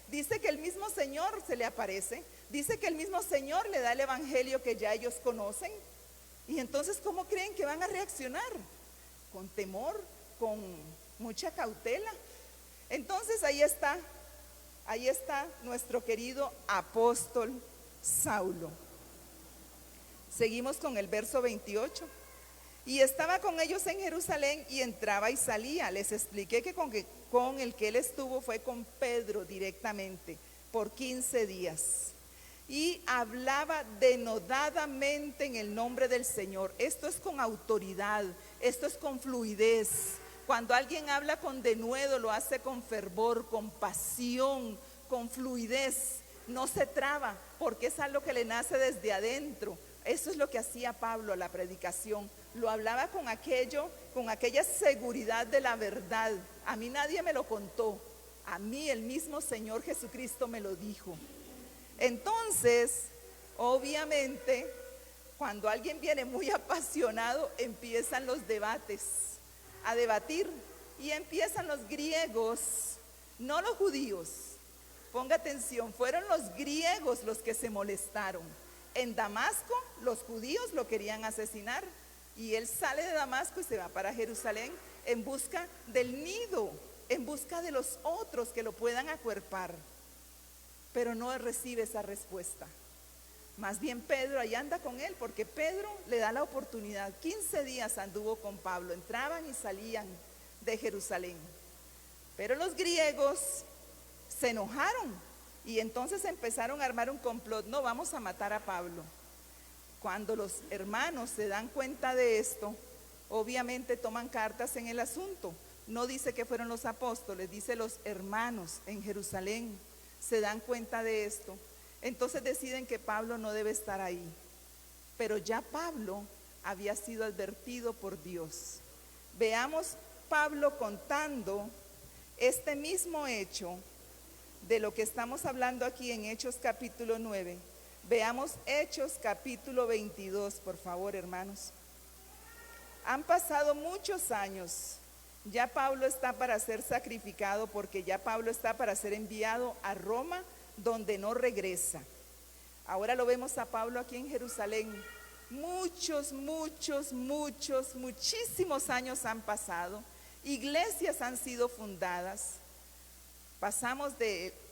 dice que el mismo Señor se le aparece, dice que el mismo Señor le da el evangelio que ya ellos conocen. Y entonces, ¿cómo creen que van a reaccionar? Con temor, con mucha cautela. Entonces ahí está nuestro querido apóstol Saulo. Seguimos con el verso 28. Y estaba con ellos en Jerusalén y entraba y salía. Les expliqué que con el que él estuvo fue con Pedro directamente por 15 días. Y hablaba denodadamente en el nombre del Señor. Esto es con autoridad, esto es con fluidez. Cuando alguien habla con denuedo, lo hace con fervor, con pasión, con fluidez. No se traba, porque es algo que le nace desde adentro. Eso es lo que hacía Pablo, la predicación. Lo hablaba con aquella seguridad de la verdad. A mí nadie me lo contó. A mí el mismo Señor Jesucristo me lo dijo. Entonces, obviamente, cuando alguien viene muy apasionado, empiezan los debates, a debatir, y empiezan los griegos, no los judíos. Ponga atención, fueron los griegos los que se molestaron. En Damasco, los judíos lo querían asesinar, y él sale de Damasco y se va para Jerusalén en busca del nido, en busca de los otros que lo puedan acuerpar. Pero no recibe esa respuesta. Más bien Pedro ahí anda con él, porque Pedro le da la oportunidad. 15 días anduvo con Pablo, entraban y salían de Jerusalén. Pero los griegos se enojaron y entonces empezaron a armar un complot. No, vamos a matar a Pablo. Cuando los hermanos se dan cuenta de esto, obviamente toman cartas en el asunto. No dice que fueron los apóstoles, dice los hermanos en Jerusalén. Se dan cuenta de esto. Entonces deciden que Pablo no debe estar ahí. Pero ya Pablo había sido advertido por Dios. Veamos Pablo contando este mismo hecho de lo que estamos hablando aquí en Hechos capítulo 9. Veamos Hechos capítulo 22, por favor, hermanos. Han pasado muchos años. Ya Pablo está para ser sacrificado, porque ya Pablo está para ser enviado a Roma, donde no regresa. Ahora lo vemos a Pablo aquí en Jerusalén. Muchísimos años han pasado. Iglesias han sido fundadas. Pasamos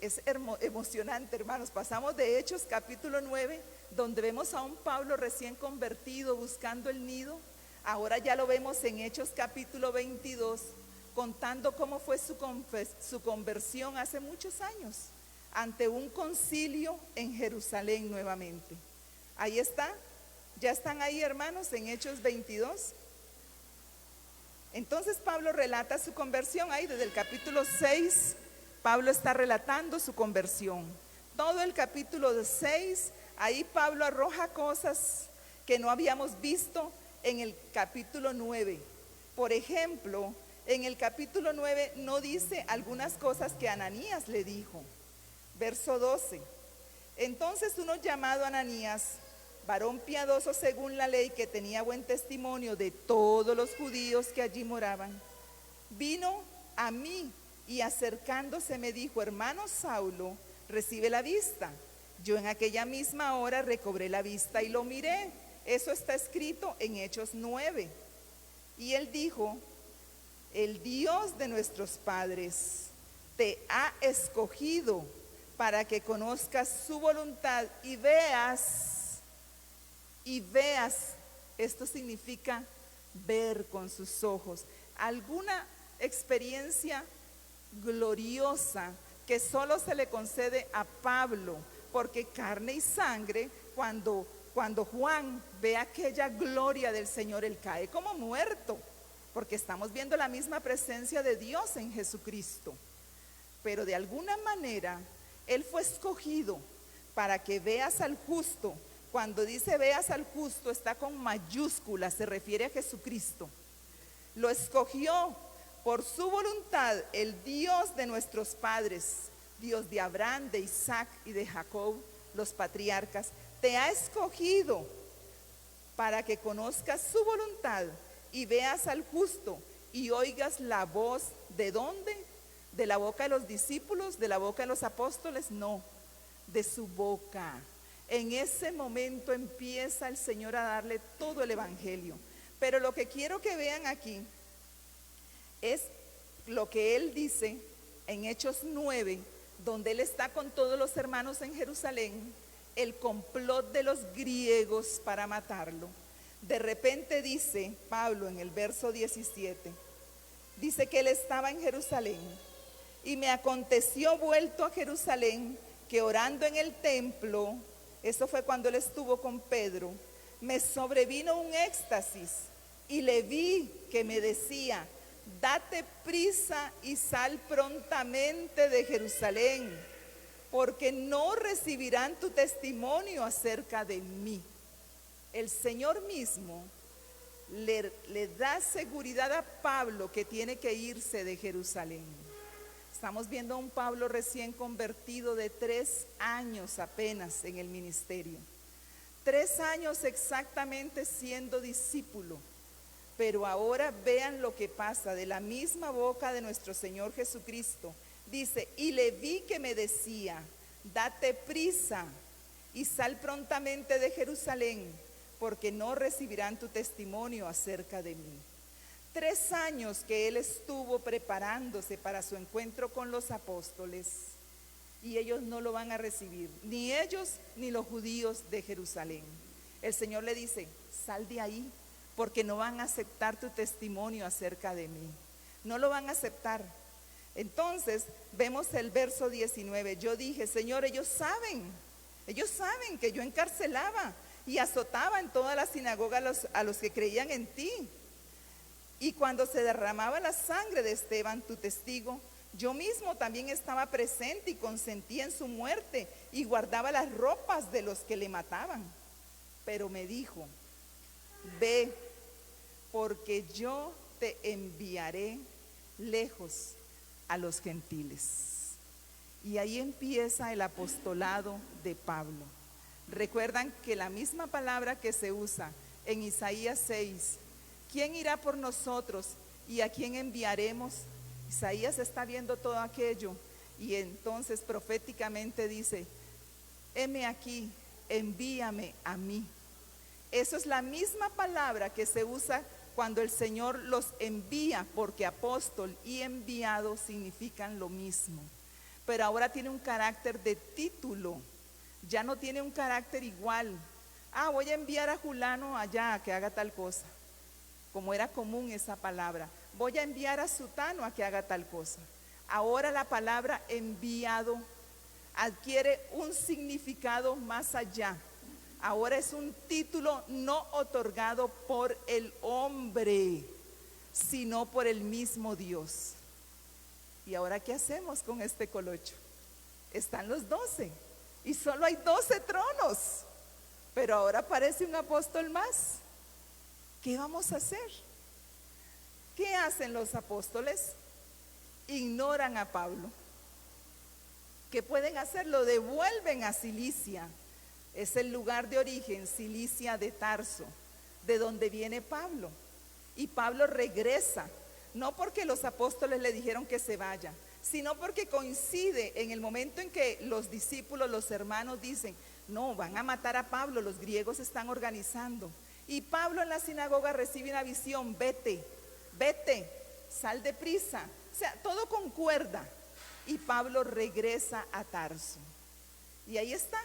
es emocionante, hermanos, pasamos de Hechos capítulo 9, donde vemos a un Pablo recién convertido buscando el nido. Ahora ya lo vemos en Hechos capítulo 22, contando cómo fue su conversión hace muchos años, ante un concilio en Jerusalén nuevamente. Ahí está, ya están ahí, hermanos, en Hechos 22. Entonces Pablo relata su conversión ahí desde el capítulo 6. Pablo está relatando su conversión. Todo el capítulo 6, ahí Pablo arroja cosas que no habíamos visto en el capítulo 9. Por ejemplo, en el capítulo 9 no dice algunas cosas que Ananías le dijo. Verso 12. Entonces uno llamado Ananías, varón piadoso según la ley, que tenía buen testimonio de todos los judíos que allí moraban, vino a mí y acercándose me dijo: hermano Saulo, recibe la vista. Yo en aquella misma hora recobré la vista y lo miré. Eso está escrito en Hechos 9. Y él dijo: el Dios de nuestros padres te ha escogido para que conozcas su voluntad y veas, esto significa ver con sus ojos, alguna experiencia gloriosa que solo se le concede a Pablo, porque carne y sangre, cuando Juan ve aquella gloria del Señor, él cae como muerto, porque estamos viendo la misma presencia de Dios en Jesucristo. Pero de alguna manera él fue escogido para que veas al justo. Cuando dice veas al justo, está con mayúsculas, se refiere a Jesucristo. Lo escogió por su voluntad el Dios de nuestros padres, Dios de Abraham, de Isaac y de Jacob, los patriarcas. Te ha escogido para que conozcas su voluntad y veas al justo y oigas la voz. ¿De dónde? ¿De la boca de los discípulos? ¿De la boca de los apóstoles? No, de su boca. En ese momento empieza el Señor a darle todo el evangelio. Pero lo que quiero que vean aquí es lo que él dice en Hechos 9, donde él está con todos los hermanos en Jerusalén, el complot de los griegos para matarlo. De repente dice Pablo en el verso 17, dice que él estaba en Jerusalén. Y me aconteció vuelto a Jerusalén, que orando en el templo, eso fue cuando él estuvo con Pedro, me sobrevino un éxtasis y le vi que me decía: date prisa y sal prontamente de Jerusalén, porque no recibirán tu testimonio acerca de mí. El Señor mismo le da seguridad a Pablo que tiene que irse de Jerusalén. Estamos viendo a un Pablo recién convertido de 3 años apenas en el ministerio. 3 años exactamente siendo discípulo. Pero ahora vean lo que pasa de la misma boca de nuestro Señor Jesucristo. Dice: y le vi que me decía: date prisa y sal prontamente de Jerusalén, porque no recibirán tu testimonio acerca de mí. 3 años que él estuvo preparándose para su encuentro con los apóstoles, y ellos no lo van a recibir, ni ellos ni los judíos de Jerusalén. El Señor le dice: sal de ahí, porque no van a aceptar tu testimonio acerca de mí. No lo van a aceptar. Entonces vemos el verso 19. Yo dije: Señor, ellos saben que yo encarcelaba y azotaba en toda la sinagoga a los que creían en ti. Y cuando se derramaba la sangre de Esteban, tu testigo, yo mismo también estaba presente y consentía en su muerte y guardaba las ropas de los que le mataban. Pero me dijo: ve, porque yo te enviaré lejos a los gentiles. Y ahí empieza el apostolado de Pablo. Recuerdan que la misma palabra que se usa en Isaías 6, ¿quién irá por nosotros y a quién enviaremos? Isaías está viendo todo aquello y entonces proféticamente dice: heme aquí, envíame a mí. Eso es la misma palabra que se usa cuando el Señor los envía, porque apóstol y enviado significan lo mismo. Pero ahora tiene un carácter de título, ya no tiene un carácter igual. Voy a enviar a Julano allá a que haga tal cosa, como era común esa palabra. Voy a enviar a Sutano a que haga tal cosa. Ahora la palabra enviado adquiere un significado más allá. Ahora es un título no otorgado por el hombre, sino por el mismo Dios. ¿Y ahora qué hacemos con este colocho? Están los 12 y solo hay 12 tronos, pero ahora aparece un apóstol más. ¿Qué vamos a hacer? ¿Qué hacen los apóstoles? Ignoran a Pablo. ¿Qué pueden hacer? Lo devuelven a Cilicia. Es el lugar de origen, Cilicia de Tarso, de donde viene Pablo. Y Pablo regresa. no porque los apóstoles le dijeron que se vaya, sino porque coincide en el momento en que los discípulos, los hermanos dicen, no, van a matar a Pablo, los griegos están organizando. Y Pablo en la sinagoga recibe una visión, vete, sal deprisa. O sea, todo concuerda. Y Pablo regresa a Tarso. Y ahí está,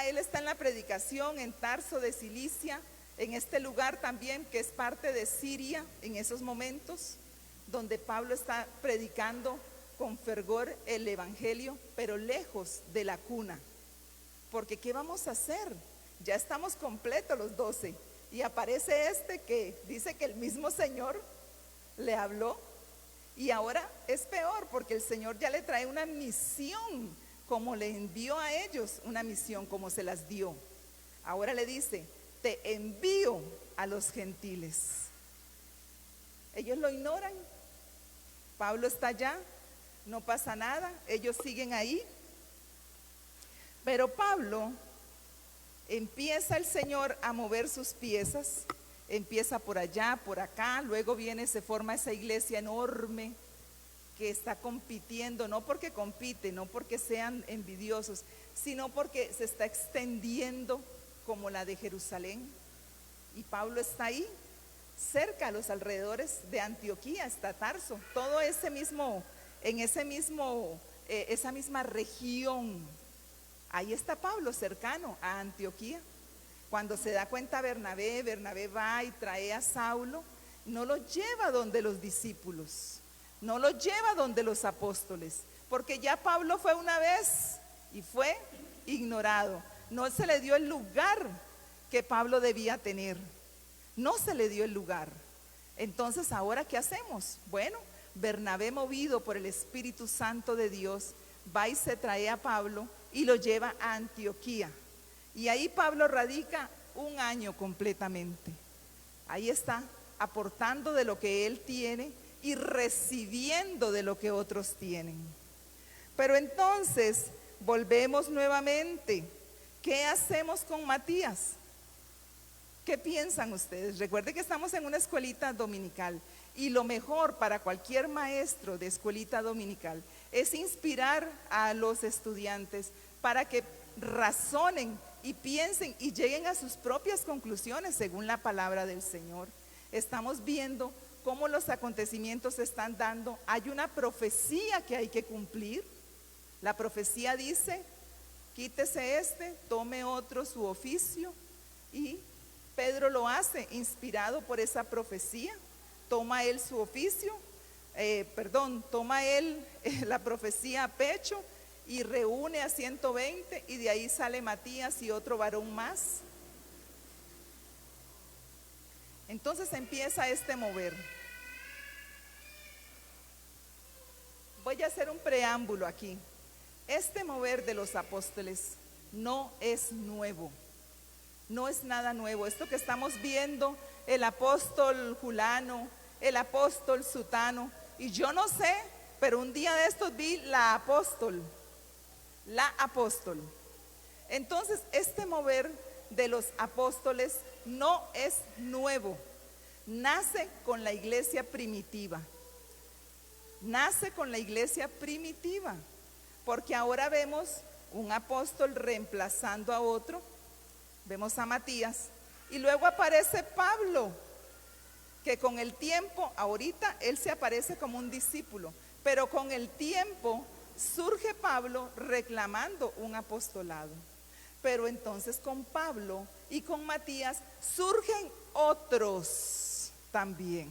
él está en la predicación en Tarso de Cilicia, en este lugar también que es parte de Siria en esos momentos, donde Pablo está predicando con fervor el evangelio, pero lejos de la cuna. Porque ¿qué vamos a hacer? Ya estamos completos los 12 y aparece este que dice que el mismo Señor le habló, y ahora es peor porque el Señor ya le trae una misión, como le envió a ellos una misión, como se las dio. Ahora le dice, te envío a los gentiles. Ellos lo ignoran. Pablo está allá, no pasa nada, ellos siguen ahí. Pero Pablo, empieza el Señor a mover sus piezas, empieza por allá, por acá, luego viene, se forma esa iglesia enorme que está compitiendo, no porque compite, no porque sean envidiosos, sino porque se está extendiendo como la de Jerusalén. Y Pablo está ahí, cerca, a los alrededores de Antioquía, está Tarso, todo ese mismo, en ese mismo, esa misma región. Ahí está Pablo, cercano a Antioquía. Cuando se da cuenta Bernabé va y trae a Saulo, no lo lleva donde los discípulos, no lo lleva donde los apóstoles, porque ya Pablo fue una vez y fue ignorado. No se le dio el lugar que Pablo debía tener, no se le dio el lugar. Entonces, ¿ahora qué hacemos? Bueno, Bernabé, movido por el Espíritu Santo de Dios, va y se trae a Pablo y lo lleva a Antioquía. Y ahí Pablo radica un año completamente. Ahí está, aportando de lo que él tiene y recibiendo de lo que otros tienen. Pero entonces, volvemos nuevamente. ¿Qué hacemos con Matías? ¿Qué piensan ustedes? Recuerden que estamos en una escuelita dominical y lo mejor para cualquier maestro de escuelita dominical es inspirar a los estudiantes para que razonen y piensen y lleguen a sus propias conclusiones según la palabra del Señor. Estamos viendo cómo los acontecimientos se están dando. Hay una profecía que hay que cumplir. La profecía dice, quítese tome otro su oficio, y Pedro lo hace inspirado por esa profecía. Toma él su oficio, toma él la profecía a pecho y reúne a 120, y de ahí sale Matías y otro varón más. Entonces empieza este mover. Voy a hacer un preámbulo aquí. Este mover de los apóstoles no es nuevo, no es nada nuevo. Esto que estamos viendo, el apóstol Julano, el apóstol Sutano, y yo no sé, pero un día de estos vi la apóstol. Entonces, este mover de los apóstoles no es nuevo, nace con la iglesia primitiva. Porque ahora vemos un apóstol reemplazando a otro, vemos a Matías, y luego aparece Pablo, que con el tiempo, ahorita él se aparece como un discípulo, pero con el tiempo surge Pablo reclamando un apostolado. Pero entonces con Pablo y con Matías surgen otros también.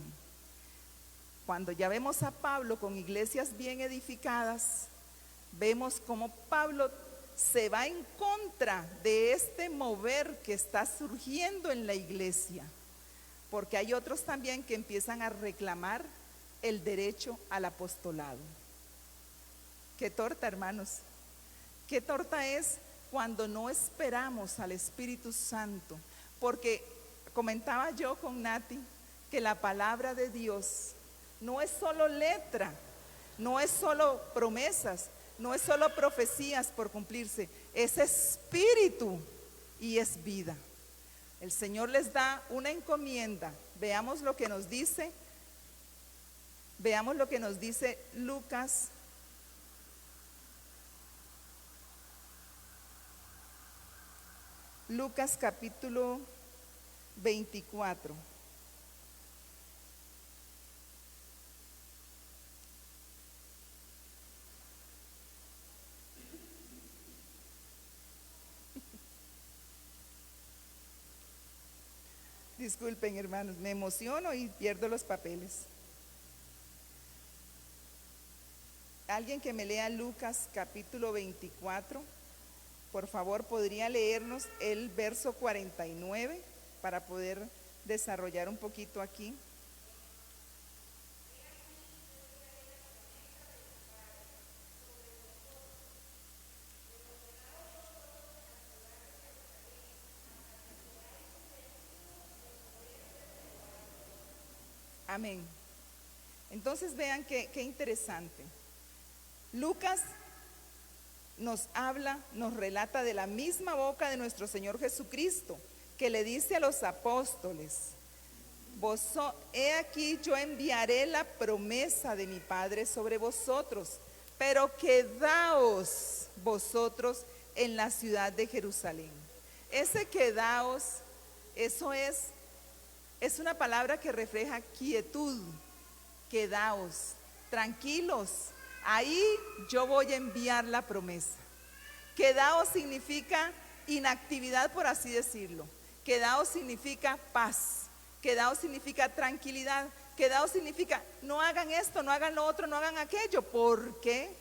Cuando ya vemos a Pablo con iglesias bien edificadas, vemos cómo Pablo se va en contra de este mover que está surgiendo en la iglesia, porque hay otros también que empiezan a reclamar el derecho al apostolado. Qué torta, hermanos, qué torta es cuando no esperamos al Espíritu Santo, porque comentaba yo con Nati que la palabra de Dios no es solo letra, no es solo promesas, no es solo profecías por cumplirse, es espíritu y es vida. El Señor les da una encomienda. Veamos lo que nos dice Veamos lo que nos dice Lucas. Lucas capítulo 24. Disculpen, hermanos, me emociono y pierdo los papeles. Alguien que me lea Lucas capítulo 24, por favor, podría leernos el verso 49 para poder desarrollar un poquito aquí. Amén. Entonces vean qué interesante. Lucas nos habla, nos relata de la misma boca de nuestro Señor Jesucristo, que le dice a los apóstoles: he aquí yo enviaré la promesa de mi Padre sobre vosotros, pero quedaos vosotros en la ciudad de Jerusalén. Ese quedaos, eso es una palabra que refleja quietud. Quedaos, tranquilos, ahí yo voy a enviar la promesa. Quedaos significa inactividad, por así decirlo. Quedaos significa paz. Quedaos significa tranquilidad. Quedaos significa no hagan esto, no hagan lo otro, no hagan aquello, porque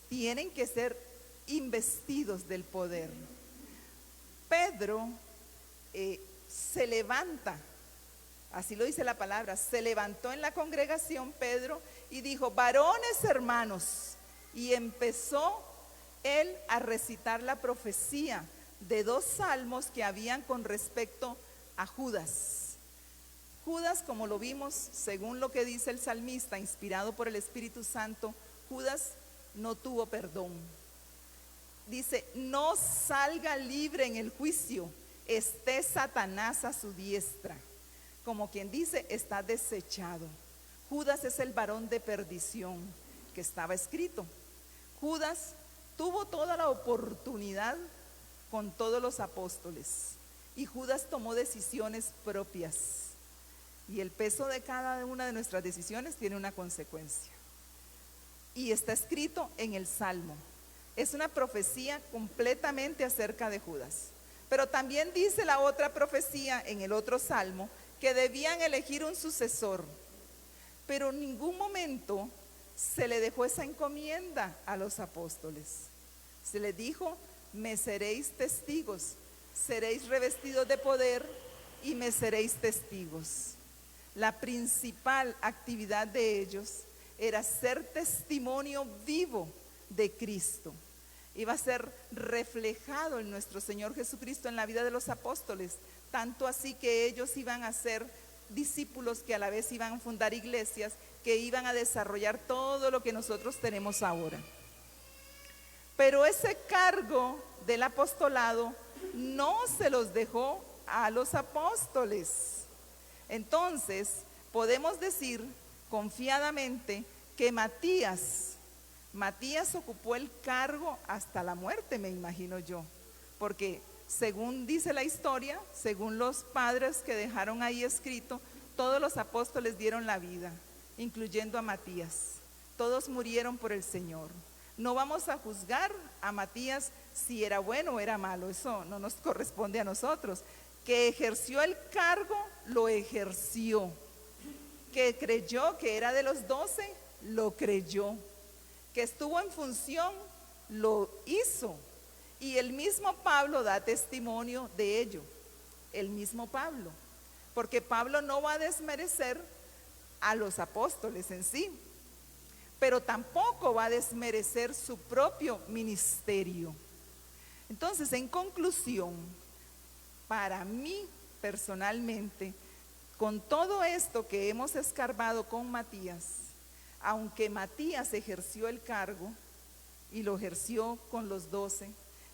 tienen que ser investidos del poder. Pedro se levanta. Así lo dice la palabra, se levantó en la congregación Pedro y dijo: varones hermanos, y empezó él a recitar la profecía de 2 salmos que habían con respecto a Judas. Judas, como lo vimos, según lo que dice el salmista, inspirado por el Espíritu Santo, Judas no tuvo perdón. Dice: no salga libre en el juicio, esté Satanás a su diestra. Como quien dice, está desechado. Judas es el varón de perdición que estaba escrito. Judas tuvo toda la oportunidad con todos los apóstoles y Judas tomó decisiones propias. Y el peso de cada una de nuestras decisiones tiene una consecuencia. Y está escrito en el Salmo. Es una profecía completamente acerca de Judas. Pero también dice la otra profecía en el otro Salmo que debían elegir un sucesor, pero en ningún momento se le dejó esa encomienda a los apóstoles. Se les dijo: me seréis testigos, seréis revestidos de poder y me seréis testigos. La principal actividad de ellos era ser testimonio vivo de Cristo. Iba a ser reflejado en nuestro Señor Jesucristo en la vida de los apóstoles, tanto así que ellos iban a ser discípulos que a la vez iban a fundar iglesias, que iban a desarrollar todo lo que nosotros tenemos ahora. Pero ese cargo del apostolado no se los dejó a los apóstoles. Entonces, podemos decir confiadamente que Matías ocupó el cargo hasta la muerte, me imagino yo, porque según dice la historia, según los padres que dejaron ahí escrito, todos los apóstoles dieron la vida, incluyendo a Matías. Todos murieron por el Señor. No vamos a juzgar a Matías si era bueno o era malo, eso no nos corresponde a nosotros. Que ejerció el cargo, lo ejerció. Que creyó que era de los 12, lo creyó. Que estuvo en función, lo hizo. Y el mismo Pablo da testimonio de ello, el mismo Pablo, porque Pablo no va a desmerecer a los apóstoles en sí, pero tampoco va a desmerecer su propio ministerio. Entonces, en conclusión, para mí personalmente, con todo esto que hemos escarbado con Matías, aunque Matías ejerció el cargo y lo ejerció con los 12,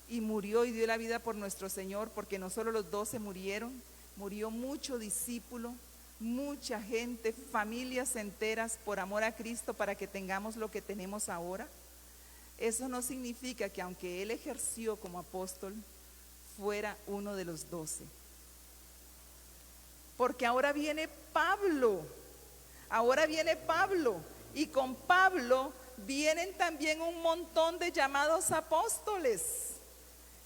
y murió y dio la vida por nuestro Señor, porque no solo los 12 murieron, murió mucho discípulo, mucha gente, familias enteras por amor a Cristo para que tengamos lo que tenemos ahora. Eso no significa que aunque él ejerció como apóstol, fuera uno de los 12. Porque ahora viene Pablo, y con Pablo vienen también un montón de llamados apóstoles.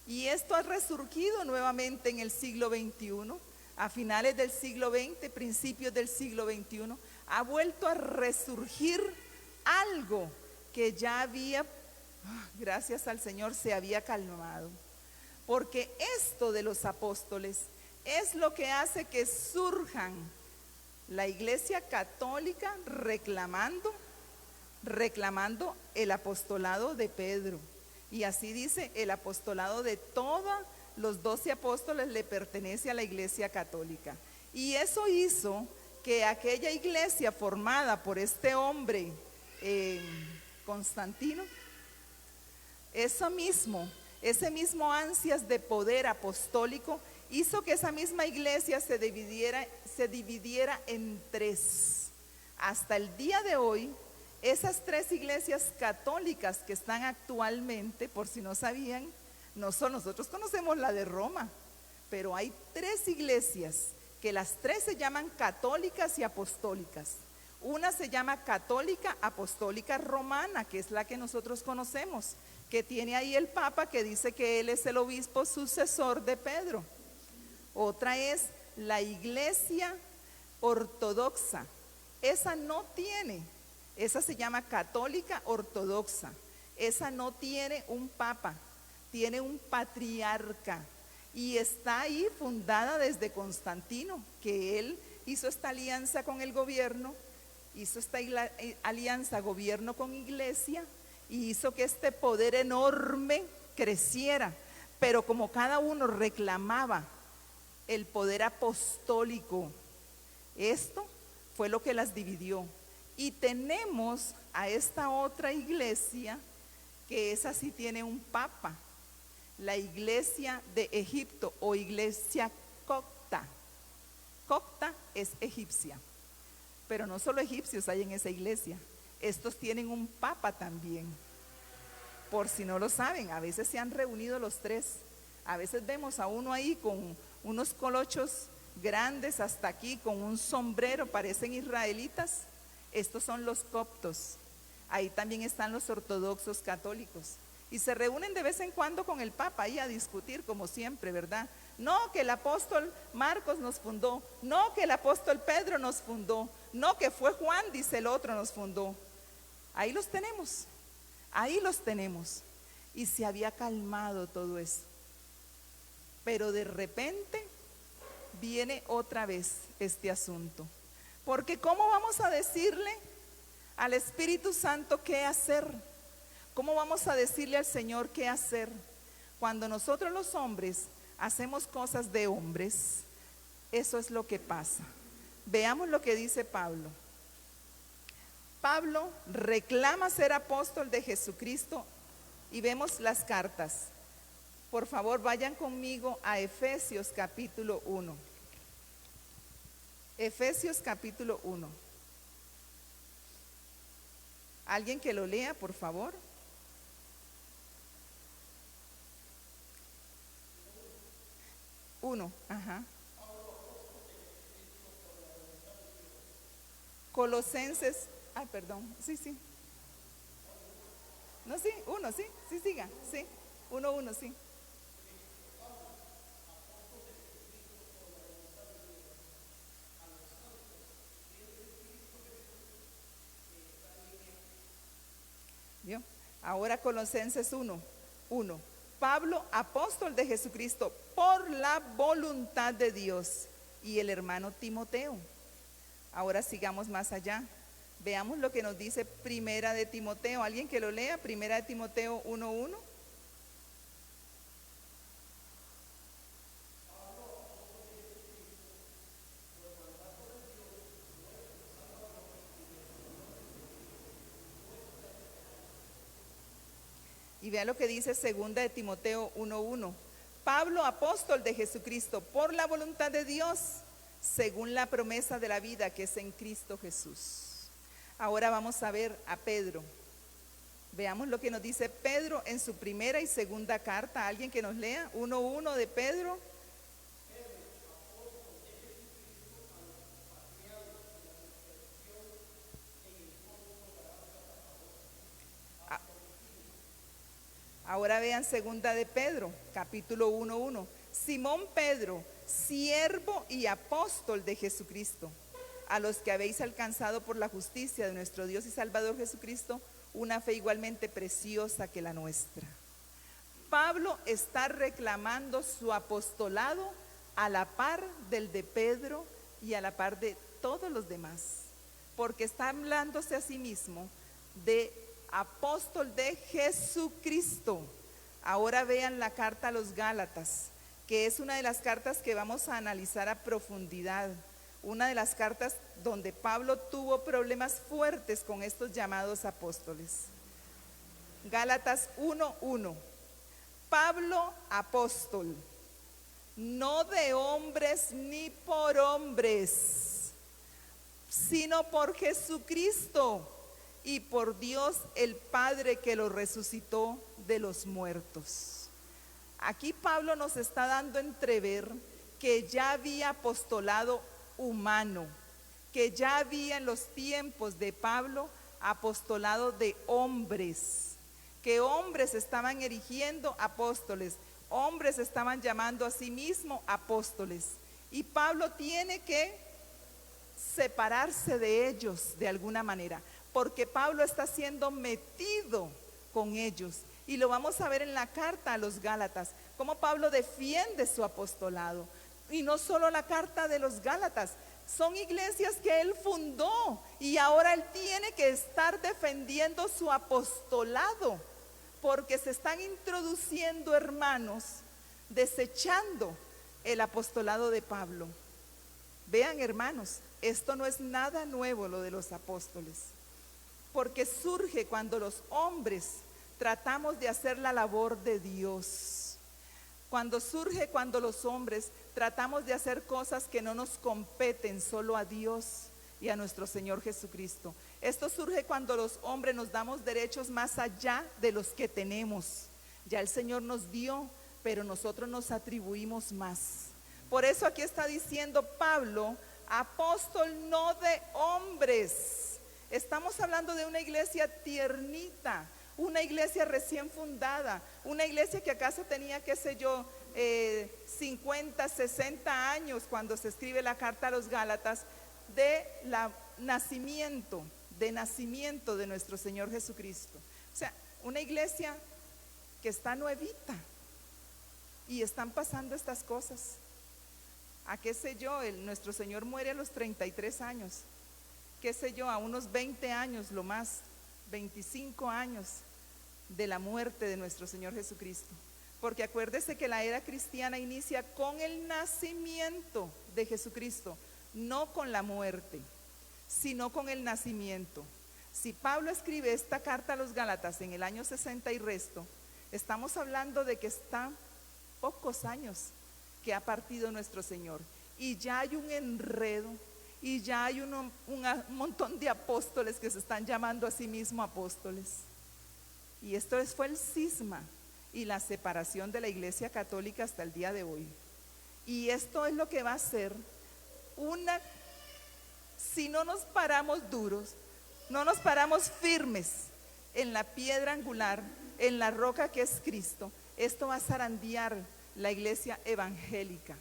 Y esto ha resurgido nuevamente en el siglo XXI, a finales del siglo XX, principios del siglo XXI, ha vuelto a resurgir algo que ya había, gracias al Señor, se había calmado. Porque esto de los apóstoles es lo que hace que surjan la Iglesia Católica reclamando el apostolado de Pedro. Y así dice, el apostolado de todos los 12 apóstoles le pertenece a la Iglesia Católica. Y eso hizo que aquella iglesia formada por este hombre, Constantino, ese mismo ansias de poder apostólico, hizo que esa misma iglesia se dividiera en 3. Hasta el día de hoy, esas 3 iglesias católicas que están actualmente, por si no sabían, nosotros conocemos la de Roma, pero hay 3 iglesias que las 3 se llaman católicas y apostólicas. Una se llama Católica Apostólica Romana, que es la que nosotros conocemos, que tiene ahí el Papa que dice que él es el obispo sucesor de Pedro. Otra es la Iglesia Ortodoxa. Esa se llama Católica Ortodoxa. Esa no tiene un Papa, tiene un patriarca. Y está ahí fundada desde Constantino, que él hizo esta alianza con el gobierno, hizo esta alianza gobierno con iglesia, y hizo que este poder enorme creciera. Pero como cada uno reclamaba el poder apostólico, esto fue lo que las dividió. Y tenemos a esta otra iglesia, que esa sí tiene un papa, la iglesia de Egipto o iglesia copta. Copta es egipcia, pero no solo egipcios hay en esa iglesia, estos tienen un papa también. Por si no lo saben, a veces se han reunido los 3. A veces vemos a uno ahí con unos colochos grandes hasta aquí, con un sombrero, parecen israelitas. Estos son los coptos. Ahí también están los ortodoxos católicos. Y se reúnen de vez en cuando con el Papa ahí a discutir, como siempre, ¿verdad? No, que el apóstol Marcos nos fundó. No, que el apóstol Pedro nos fundó. No, que fue Juan, dice el otro, nos fundó. Ahí los tenemos. Y se había calmado todo eso. Pero de repente viene otra vez este asunto. Porque ¿cómo vamos a decirle al Espíritu Santo qué hacer? ¿Cómo vamos a decirle al Señor qué hacer? Cuando nosotros los hombres hacemos cosas de hombres, eso es lo que pasa. Veamos lo que dice Pablo. Pablo reclama ser apóstol de Jesucristo y vemos las cartas. Por favor, vayan conmigo a Efesios capítulo 1. Efesios capítulo 1. ¿Alguien que lo lea, por favor? Uno, ajá. Colosenses, perdón, sí. No, sí, 1, sí, siga, sí, 1, sí. ¿Vio? Ahora Colosenses 1. Pablo, apóstol de Jesucristo, por la voluntad de Dios, y el hermano Timoteo. Ahora sigamos más allá. Veamos lo que nos dice Primera de Timoteo. ¿Alguien que lo lea? Primera de Timoteo 1:1. Y vea lo que dice Segunda de Timoteo 1:1. Pablo, apóstol de Jesucristo, por la voluntad de Dios, según la promesa de la vida que es en Cristo Jesús. Ahora vamos a ver a Pedro. Veamos lo que nos dice Pedro en su primera y segunda carta. ¿Alguien que nos lea? 1:1 de Pedro. Ahora vean segunda de Pedro, capítulo 1:1. Simón Pedro, siervo y apóstol de Jesucristo, a los que habéis alcanzado por la justicia de nuestro Dios y Salvador Jesucristo, una fe igualmente preciosa que la nuestra. Pablo está reclamando su apostolado a la par del de Pedro y a la par de todos los demás, porque está hablándose a sí mismo de apóstol de Jesucristo. Ahora vean la carta a los Gálatas, que es una de las cartas que vamos a analizar a profundidad, una de las cartas donde Pablo tuvo problemas fuertes con estos llamados apóstoles. Gálatas 1:1. Pablo, apóstol, no de hombres ni por hombres, sino por Jesucristo y por Dios el Padre que lo resucitó de los muertos. Aquí Pablo nos está dando a entrever que ya había apostolado humano, que ya había en los tiempos de Pablo apostolado de hombres, que hombres estaban erigiendo apóstoles, hombres estaban llamando a sí mismos apóstoles, y Pablo tiene que separarse de ellos de alguna manera, porque Pablo está siendo metido con ellos, y lo vamos a ver en la carta a los Gálatas, cómo Pablo defiende su apostolado. Y no solo la carta de los Gálatas, son iglesias que él fundó y ahora él tiene que estar defendiendo su apostolado, porque se están introduciendo hermanos desechando el apostolado de Pablo. Vean, hermanos, esto no es nada nuevo, lo de los apóstoles, porque surge cuando los hombres tratamos de hacer la labor de Dios. Cuando los hombres tratamos de hacer cosas que no nos competen, solo a Dios y a nuestro Señor Jesucristo. Esto surge cuando los hombres nos damos derechos más allá de los que tenemos. Ya el Señor nos dio, pero nosotros nos atribuimos más. Por eso aquí está diciendo Pablo, apóstol no de hombres. Estamos hablando de una iglesia tiernita, una iglesia recién fundada, una iglesia que acaso tenía, qué sé yo, 50, 60 años cuando se escribe la carta a los Gálatas, de nacimiento de nuestro Señor Jesucristo. O sea, una iglesia que está nuevita y están pasando estas cosas. A qué sé yo, nuestro Señor muere a los 33 años, qué sé yo, a unos 20 años lo más, 25 años de la muerte de nuestro Señor Jesucristo. Porque acuérdese que la era cristiana inicia con el nacimiento de Jesucristo, no con la muerte, sino con el nacimiento. Si Pablo escribe esta carta a los Gálatas en el año 60 y resto, estamos hablando de que están pocos años que ha partido nuestro Señor, y ya hay un enredo, y ya hay un montón de apóstoles que se están llamando a sí mismos apóstoles. Y esto fue el cisma y la separación de la Iglesia Católica hasta el día de hoy. Y esto es lo que va a ser si no nos paramos duros, no nos paramos firmes en la piedra angular, en la roca que es Cristo, esto va a zarandear la iglesia evangélica.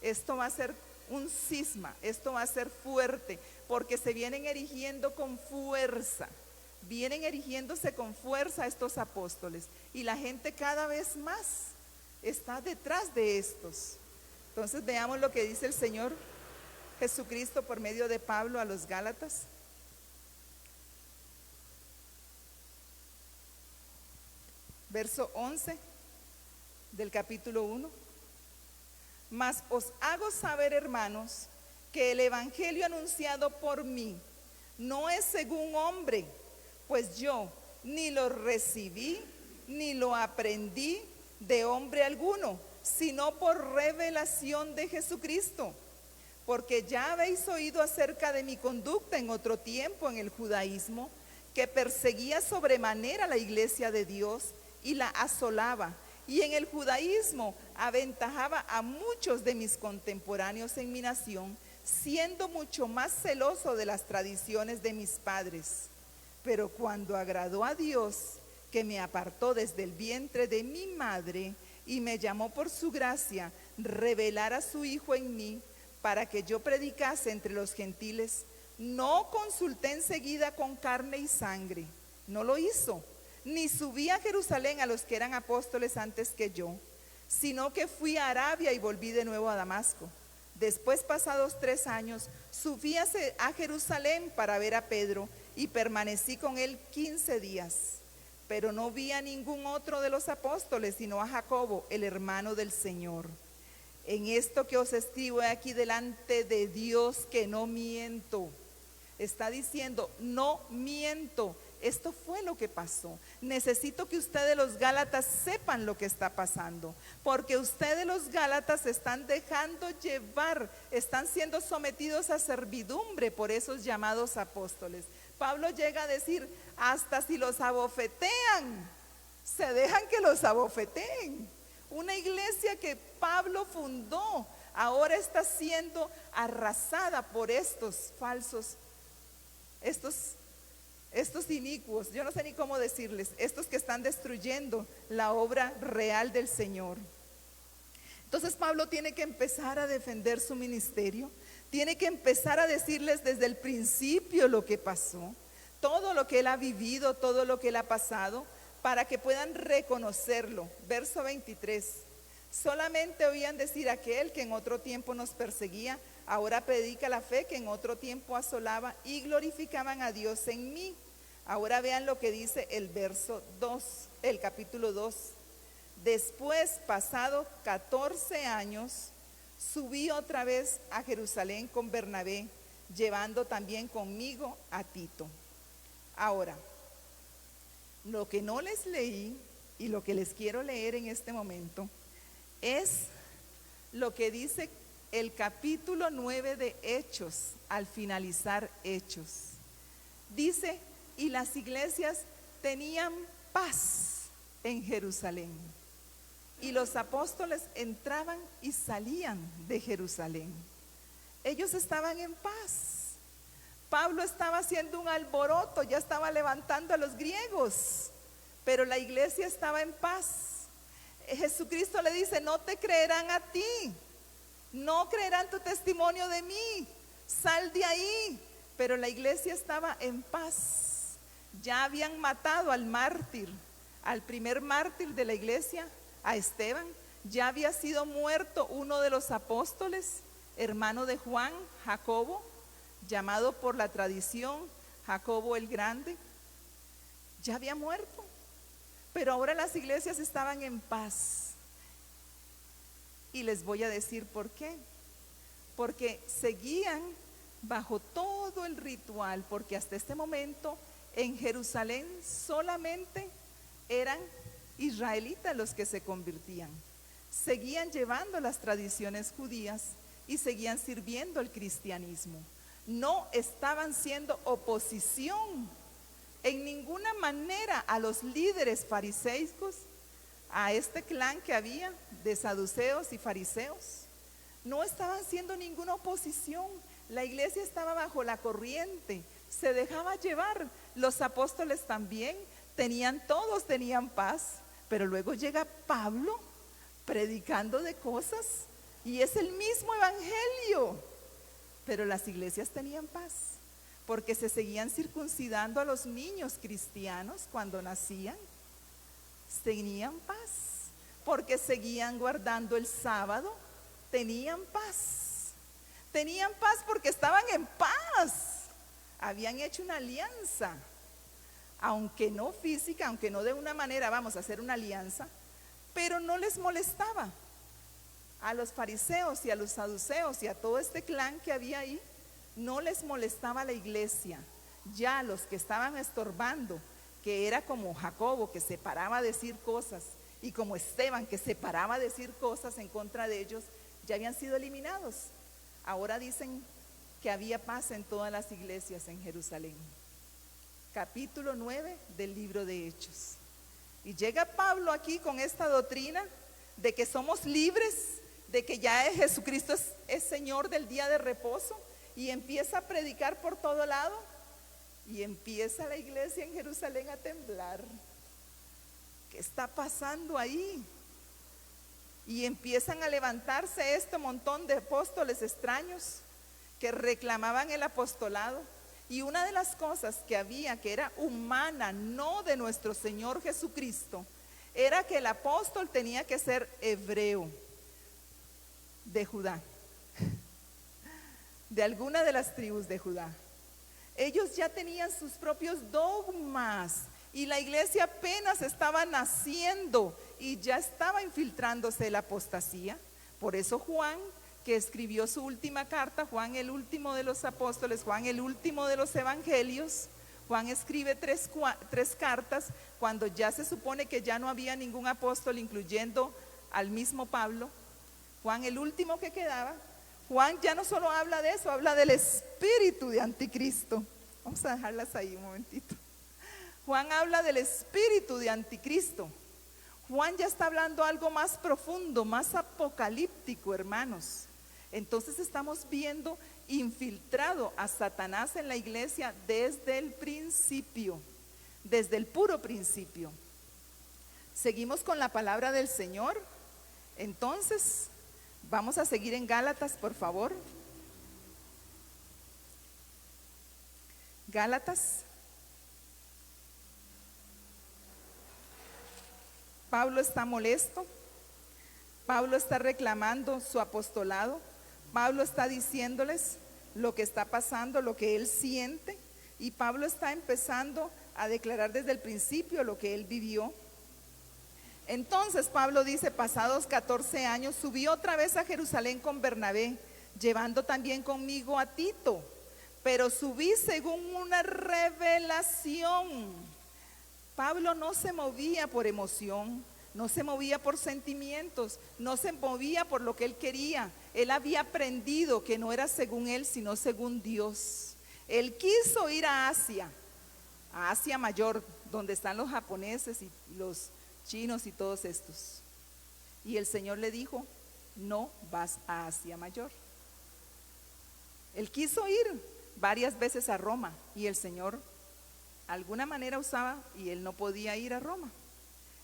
Esto va a ser un cisma, esto va a ser fuerte, porque se vienen erigiendo con fuerza, vienen erigiéndose con fuerza estos apóstoles, y la gente cada vez más está detrás de estos. Entonces veamos lo que dice el Señor Jesucristo por medio de Pablo a los Gálatas. Verso 11 del capítulo 1. Mas os hago saber, hermanos, que el evangelio anunciado por mí no es según hombre, pues yo ni lo recibí ni lo aprendí de hombre alguno, sino por revelación de Jesucristo. porque ya habéis oído acerca de mi conducta en otro tiempo en el judaísmo, que perseguía sobremanera la iglesia de Dios y la asolaba, y en el judaísmo aventajaba a muchos de mis contemporáneos en mi nación, siendo mucho más celoso de las tradiciones de mis padres. Pero cuando agradó a Dios, que me apartó desde el vientre de mi madre y me llamó por su gracia, revelar a su Hijo en mí, para que yo predicase entre los gentiles, no consulté enseguida con carne y sangre, no lo hizo, ni subí a Jerusalén a los que eran apóstoles antes que yo, sino que fui a Arabia y volví de nuevo a Damasco. Después, pasados 3 años, subí a Jerusalén para ver a Pedro y permanecí con él 15 días. Pero no vi a ningún otro de los apóstoles, sino a Jacobo, el hermano del Señor. En esto que os escribo aquí delante de Dios, que no miento. Está diciendo, no miento. Esto fue lo que pasó. Necesito que ustedes los Gálatas sepan lo que está pasando, porque ustedes los Gálatas se están dejando llevar, están siendo sometidos a servidumbre por esos llamados apóstoles. Pablo llega a decir, hasta si los abofetean, se dejan que los abofeteen. Una iglesia que Pablo fundó, ahora está siendo arrasada por estos falsos, estos inicuos, yo no sé ni cómo decirles, estos que están destruyendo la obra real del Señor. Entonces Pablo tiene que empezar a defender su ministerio, tiene que empezar a decirles desde el principio lo que pasó, todo lo que él ha vivido, todo lo que él ha pasado, para que puedan reconocerlo. Verso 23, solamente oían decir aquel que en otro tiempo nos perseguía, ahora predica la fe que en otro tiempo asolaba, y glorificaban a Dios en mí. Ahora vean lo que dice el verso 2, el capítulo 2. Después, pasado 14 años, subí otra vez a Jerusalén con Bernabé, llevando también conmigo a Tito. Ahora, lo que no les leí y lo que les quiero leer en este momento es lo que dice el capítulo 9 de Hechos, al finalizar Hechos. Dice, y las iglesias tenían paz en Jerusalén, y los apóstoles entraban y salían de Jerusalén. Ellos estaban en paz. Pablo estaba haciendo un alboroto, ya estaba levantando a los griegos, pero la iglesia estaba en paz. Jesucristo le dice, no te creerán a ti, no creerán tu testimonio de mí, sal de ahí. Pero la iglesia estaba en paz. Ya habían matado al mártir, al primer mártir de la iglesia, a Esteban. Ya había sido muerto uno de los apóstoles, hermano de Juan, Jacobo, llamado por la tradición Jacobo el Grande. Ya había muerto, pero ahora las iglesias estaban en paz. Y les voy a decir por qué. Porque seguían bajo todo el ritual, porque hasta este momento en Jerusalén solamente eran israelitas los que se convertían. Seguían llevando las tradiciones judías y seguían sirviendo el cristianismo. No estaban siendo oposición en ninguna manera a los líderes fariseicos, a este clan que había de saduceos y fariseos. No estaban siendo ninguna oposición. La iglesia estaba bajo la corriente, se dejaba llevar. Los apóstoles también todos tenían paz, pero luego llega Pablo predicando de cosas y es el mismo evangelio, pero las iglesias tenían paz porque se seguían circuncidando a los niños cristianos cuando nacían. Tenían paz porque seguían guardando el sábado. Tenían paz porque estaban en paz. Habían hecho una alianza, aunque no física, aunque no de una manera, vamos a hacer una alianza, pero no les molestaba a los fariseos y a los saduceos y a todo este clan que había ahí. No les molestaba la iglesia. Ya los que estaban estorbando, que era como Jacobo, que se paraba a decir cosas, y como Esteban, que se paraba a decir cosas en contra de ellos, ya habían sido eliminados. Ahora dicen que había paz en todas las iglesias en Jerusalén. Capítulo 9 del libro de Hechos. Y llega Pablo aquí con esta doctrina de que somos libres, de que ya Jesucristo es Señor del día de reposo, y empieza a predicar por todo lado, y empieza la iglesia en Jerusalén a temblar. ¿Qué está pasando ahí? Y empiezan a levantarse este montón de apóstoles extraños que reclamaban el apostolado. Y una de las cosas que había, que era humana, no de nuestro Señor Jesucristo, era que el apóstol tenía que ser hebreo, de Judá, de alguna de las tribus de Judá. Ellos ya tenían sus propios dogmas y la iglesia apenas estaba naciendo y ya estaba infiltrándose la apostasía. Por eso Juan, que escribió su última carta, Juan el último de los apóstoles, Juan el último de los evangelios, Juan escribe tres cartas cuando ya se supone que ya no había ningún apóstol, incluyendo al mismo Pablo. Juan el último que quedaba. Juan ya no solo habla de eso, habla del espíritu de anticristo. Vamos a dejarlas ahí un momentito. Juan habla del espíritu de anticristo. Juan ya está hablando algo más profundo, más apocalíptico, hermanos. Entonces estamos viendo infiltrado a Satanás en la iglesia desde el principio, desde el puro principio. Seguimos con la palabra del Señor. Entonces, vamos a seguir en Gálatas, por favor. Gálatas. Pablo está molesto. Pablo está reclamando su apostolado. Pablo está diciéndoles lo que está pasando, lo que él siente. Y Pablo está empezando a declarar desde el principio lo que él vivió. Entonces Pablo dice: pasados 14 años subí otra vez a Jerusalén con Bernabé, llevando también conmigo a Tito, pero subí según una revelación. Pablo no se movía por emoción, no se movía por sentimientos, no se movía por lo que él quería. Él había aprendido que no era según él, sino según Dios. Él quiso ir a Asia Mayor, donde están los japoneses y los chinos y todos estos. Y el Señor le dijo: no vas a Asia Mayor. Él quiso ir varias veces a Roma y el Señor alguna manera usaba y él no podía ir a Roma.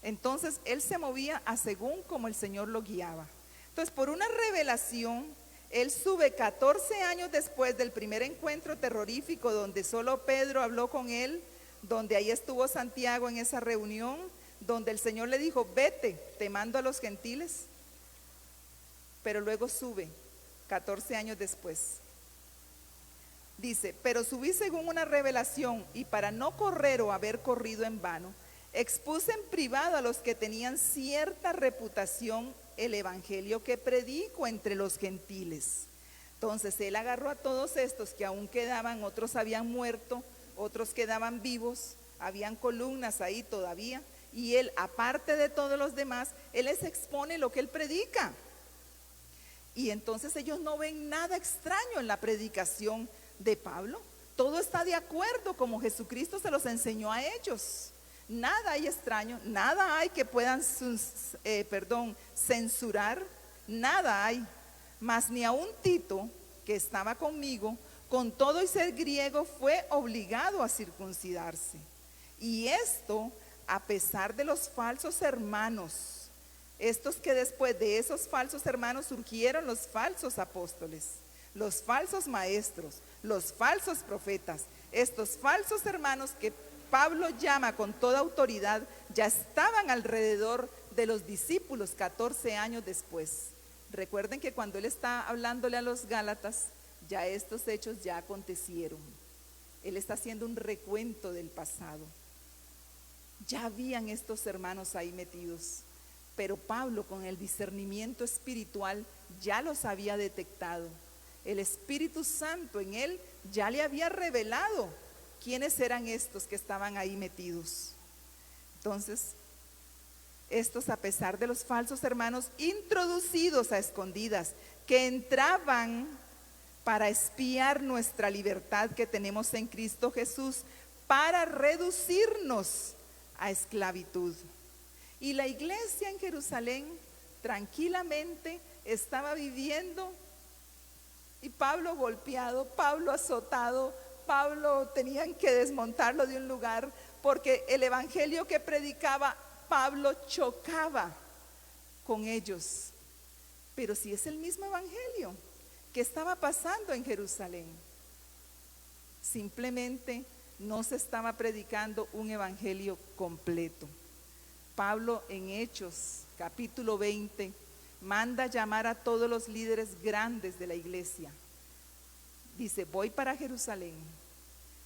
Entonces él se movía a según como el Señor lo guiaba. Entonces, por una revelación, él sube 14 años después del primer encuentro terrorífico donde solo Pedro habló con él, donde ahí estuvo Santiago en esa reunión, donde el Señor le dijo: vete, te mando a los gentiles. Pero luego sube 14 años después. Dice: pero subí según una revelación, y para no correr o haber corrido en vano, expuse en privado a los que tenían cierta reputación el evangelio que predico entre los gentiles. Entonces él agarró a todos estos que aún quedaban, otros habían muerto, otros quedaban vivos, habían columnas ahí todavía, y él, aparte de todos los demás, él les expone lo que él predica. Y entonces ellos no ven nada extraño en la predicación de Pablo. Todo está de acuerdo como Jesucristo se los enseñó a ellos. Nada hay extraño, nada hay que puedan censurar, nada hay. Mas ni aun Tito, que estaba conmigo, con todo y ser griego, fue obligado a circuncidarse. Y esto a pesar de los falsos hermanos, estos que después de esos falsos hermanos surgieron los falsos apóstoles, los falsos maestros, los falsos profetas. Estos falsos hermanos que Pablo llama con toda autoridad, ya estaban alrededor de los discípulos 14 años después. Recuerden que cuando él está hablándole a los Gálatas, ya estos hechos ya acontecieron. Él está haciendo un recuento del pasado. Ya habían estos hermanos ahí metidos, pero Pablo, con el discernimiento espiritual, ya los había detectado. El Espíritu Santo en él ya le había revelado quiénes eran estos que estaban ahí metidos. Entonces, estos, a pesar de los falsos hermanos introducidos a escondidas, que entraban para expiar nuestra libertad que tenemos en Cristo Jesús, para reducirnos a esclavitud. Y la iglesia en Jerusalén tranquilamente estaba viviendo, y Pablo golpeado, Pablo azotado, Pablo tenían que desmontarlo de un lugar, porque el evangelio que predicaba Pablo chocaba con ellos. Pero si es el mismo evangelio que estaba pasando en Jerusalén, simplemente no se estaba predicando un evangelio completo. Pablo en Hechos capítulo 20 manda llamar a todos los líderes grandes de la iglesia. Dice: voy para Jerusalén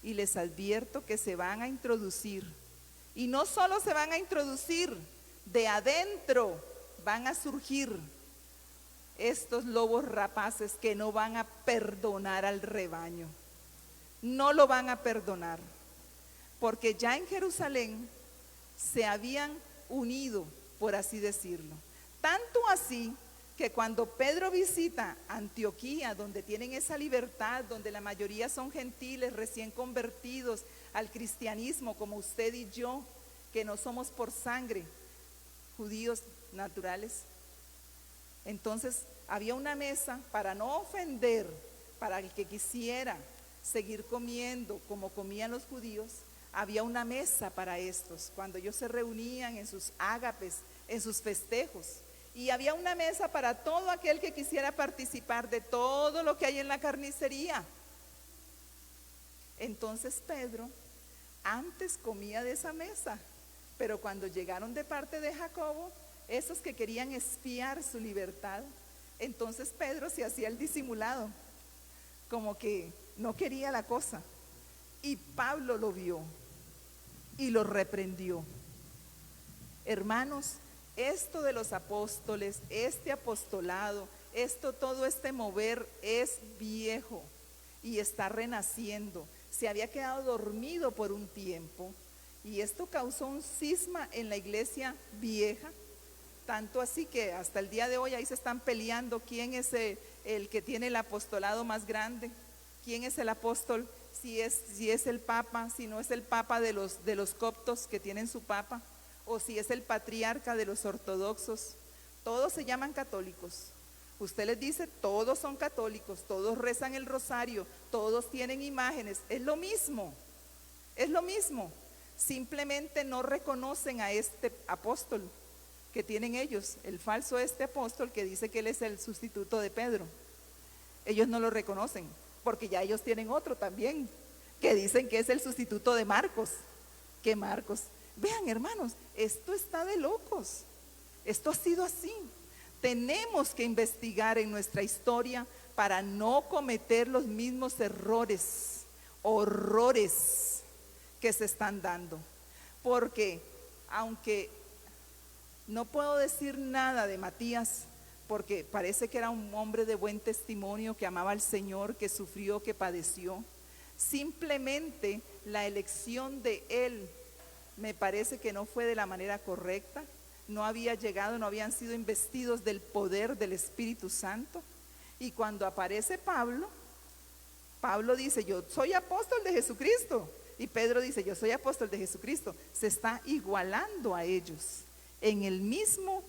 y les advierto que se van a introducir, y no solo se van a introducir, de adentro van a surgir estos lobos rapaces que no van a perdonar al rebaño. No lo van a perdonar, porque ya en Jerusalén se habían unido, por así decirlo. Tanto así que cuando Pedro visita Antioquía, donde tienen esa libertad, donde la mayoría son gentiles recién convertidos al cristianismo, como usted y yo, que no somos por sangre judíos naturales, entonces había una mesa para no ofender, para el que quisiera seguir comiendo como comían los judíos. Había una mesa para estos, cuando ellos se reunían en sus ágapes, en sus festejos. Y había una mesa para todo aquel que quisiera participar de todo lo que hay en la carnicería. Entonces Pedro antes comía de esa mesa, pero cuando llegaron de parte de Jacobo, esos que querían expiar su libertad, entonces Pedro se hacía el disimulado, como que no quería la cosa. Y Pablo lo vio y lo reprendió. Hermanos, esto de los apóstoles, este apostolado, todo este mover es viejo y está renaciendo. Se había quedado dormido por un tiempo y esto causó un cisma en la iglesia vieja, tanto así que hasta el día de hoy ahí se están peleando quién es el que tiene el apostolado más grande, quién es el apóstol, si es el papa, si no es el papa de los coptos que tienen su papa, o si es el patriarca de los ortodoxos. Todos se llaman católicos. Usted les dice, todos son católicos, todos rezan el rosario, todos tienen imágenes, es lo mismo, simplemente no reconocen a este apóstol que tienen ellos, el falso apóstol que dice que él es el sustituto de Pedro. Ellos no lo reconocen, porque ya ellos tienen otro también, que dicen que es el sustituto de Marcos. ¿Qué Marcos? Vean, hermanos, esto está de locos, esto ha sido así. Tenemos que investigar en nuestra historia para no cometer los mismos horrores que se están dando. Porque aunque no puedo decir nada de Matías, porque parece que era un hombre de buen testimonio, que amaba al Señor, que sufrió, que padeció, simplemente la elección de él me parece que no fue de la manera correcta. No había llegado, no habían sido investidos del poder del Espíritu Santo. Y cuando aparece Pablo dice, yo soy apóstol de Jesucristo. Y Pedro dice, yo soy apóstol de Jesucristo. Se está igualando a ellos en el mismo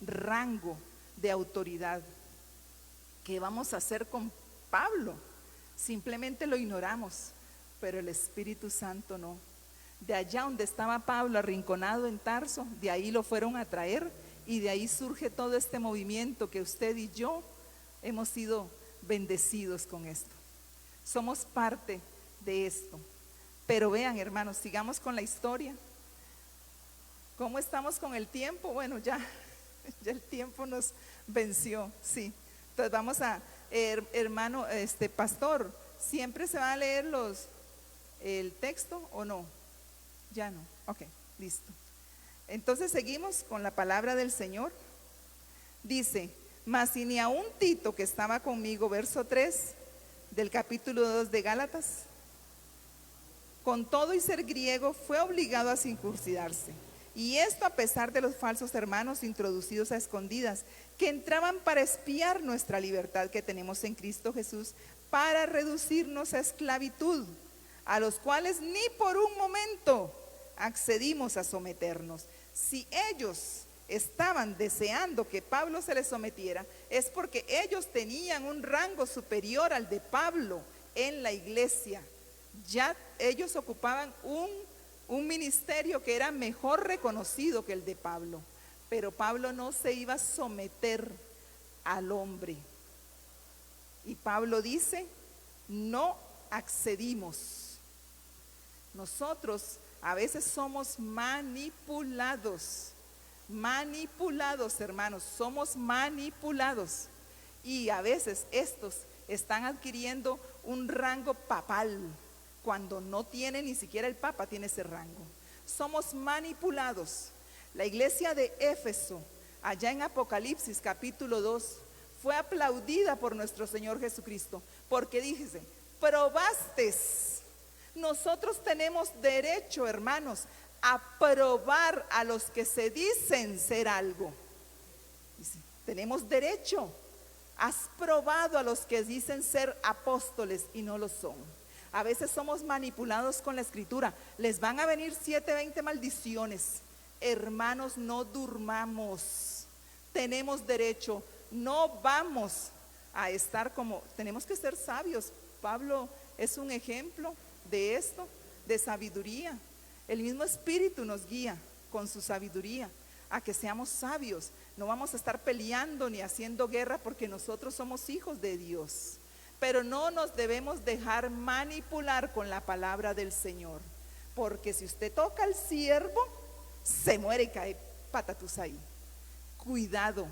rango de autoridad. ¿Qué vamos a hacer con Pablo? Simplemente lo ignoramos, pero el Espíritu Santo no. De allá donde estaba Pablo arrinconado en Tarso, de ahí lo fueron a traer, y de ahí surge todo este movimiento que usted y yo hemos sido bendecidos con esto. Somos parte de esto. Pero vean, hermanos, sigamos con la historia. ¿Cómo estamos con el tiempo? Bueno, ya el tiempo nos venció, sí. Entonces vamos a, hermano, pastor, ¿siempre se va a leer el texto o no? Ya no, ok, listo. Entonces seguimos con la palabra del Señor. Dice, mas si ni aun Tito, que estaba conmigo, verso 3 del capítulo 2 de Gálatas, con todo y ser griego, fue obligado a circuncidarse, Y esto a pesar de los falsos hermanos introducidos a escondidas, que entraban para espiar nuestra libertad que tenemos en Cristo Jesús, para reducirnos a esclavitud, a los cuales ni por un momento accedimos a someternos. Si ellos estaban deseando que Pablo se les sometiera, es porque ellos tenían un rango superior al de Pablo en la iglesia. Ya ellos ocupaban un ministerio que era mejor reconocido que el de Pablo, pero Pablo no se iba a someter al hombre. Y Pablo dice, no accedimos. Nosotros a veces somos manipulados, hermanos, somos manipulados. Y a veces estos están adquiriendo un rango papal, cuando no tiene, ni siquiera el Papa tiene ese rango. Somos manipulados. La iglesia de Éfeso, allá en Apocalipsis capítulo 2, fue aplaudida por nuestro Señor Jesucristo, porque dice, probasteis. Nosotros tenemos derecho, hermanos, a probar a los que se dicen ser algo. Dice, tenemos derecho. Has probado a los que dicen ser apóstoles y no lo son. A veces somos manipulados con la escritura. Les van a venir 7-20 maldiciones. Hermanos, no durmamos. Tenemos derecho. No vamos a estar como, tenemos que ser sabios. Pablo es un ejemplo de esto, de sabiduría. El mismo Espíritu nos guía con su sabiduría a que seamos sabios. No vamos a estar peleando ni haciendo guerra porque nosotros somos hijos de Dios. Pero no nos debemos dejar manipular con la palabra del Señor, porque si usted toca al siervo, se muere y cae patatús ahí. Cuidado,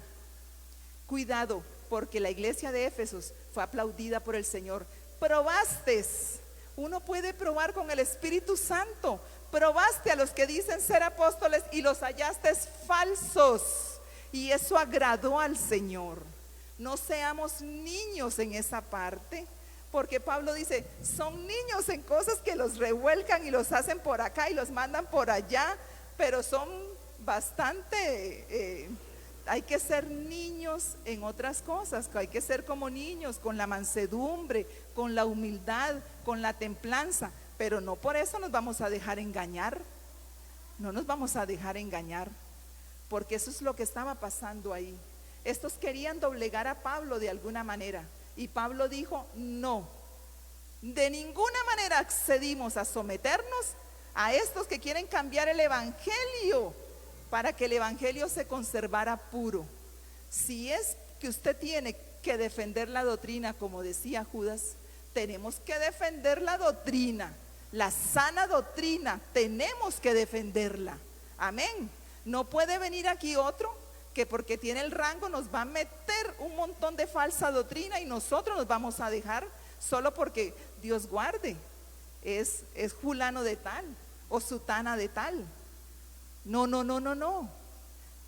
cuidado, porque la iglesia de Éfesos fue aplaudida por el Señor. Probastes. Uno puede probar con el Espíritu Santo. Probaste a los que dicen ser apóstoles y los hallaste falsos, y eso agradó al Señor. No seamos niños en esa parte, porque Pablo dice, son niños en cosas que los revuelcan y los hacen por acá y los mandan por allá, pero son bastante, hay que ser niños en otras cosas, hay que ser como niños, con la mansedumbre, con la humildad, con la templanza, pero no por eso nos vamos a dejar engañar. No nos vamos a dejar engañar, porque eso es lo que estaba pasando ahí. Estos querían doblegar a Pablo de alguna manera, y Pablo dijo, no, de ninguna manera accedimos a someternos a estos que quieren cambiar el evangelio para que el evangelio se conservara puro. Si es que usted tiene que defender la doctrina, como decía Judas, tenemos que defender la doctrina, la sana doctrina, tenemos que defenderla. Amén. No puede venir aquí otro que porque tiene el rango nos va a meter un montón de falsa doctrina y nosotros nos vamos a dejar solo porque Dios guarde, es fulano de tal o sutana de tal. No.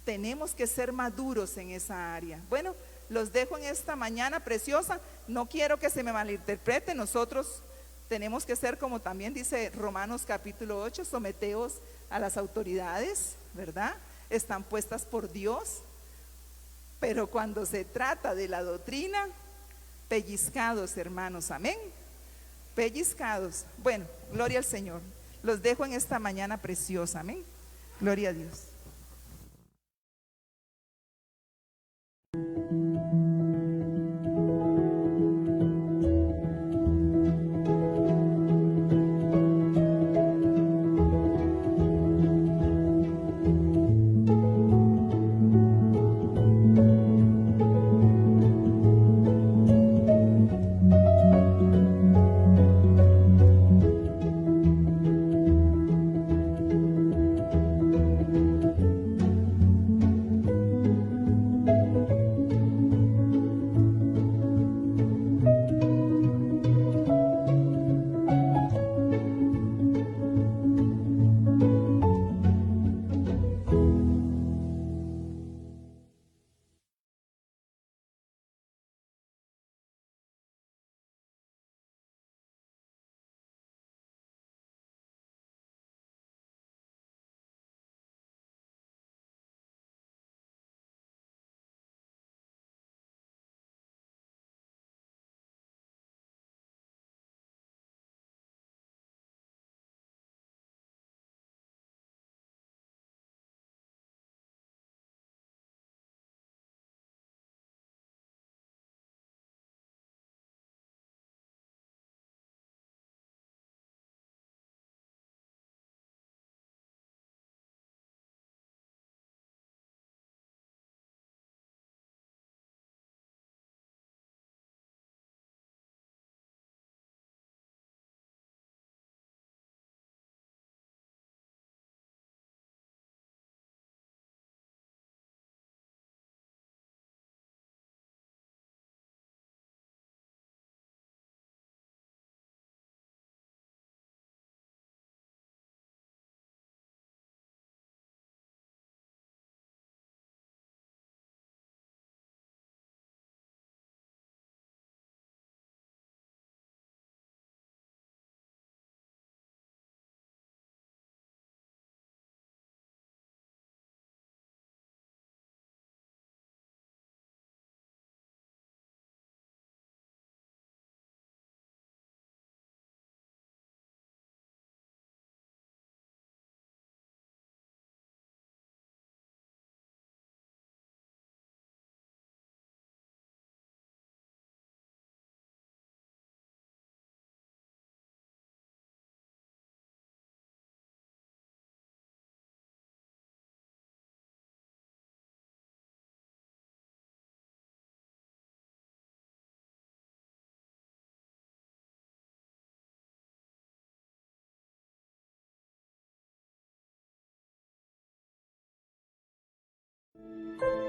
Tenemos que ser maduros en esa área. Bueno, los dejo en esta mañana preciosa. No quiero que se me malinterprete. Nosotros tenemos que ser, como también dice Romanos capítulo 8, someteos a las autoridades, ¿verdad? Están puestas por Dios, pero cuando se trata de la doctrina, pellizcados, hermanos, amén, pellizcados. Bueno, gloria al Señor. Los dejo en esta mañana preciosa, amén, gloria a Dios. Señor.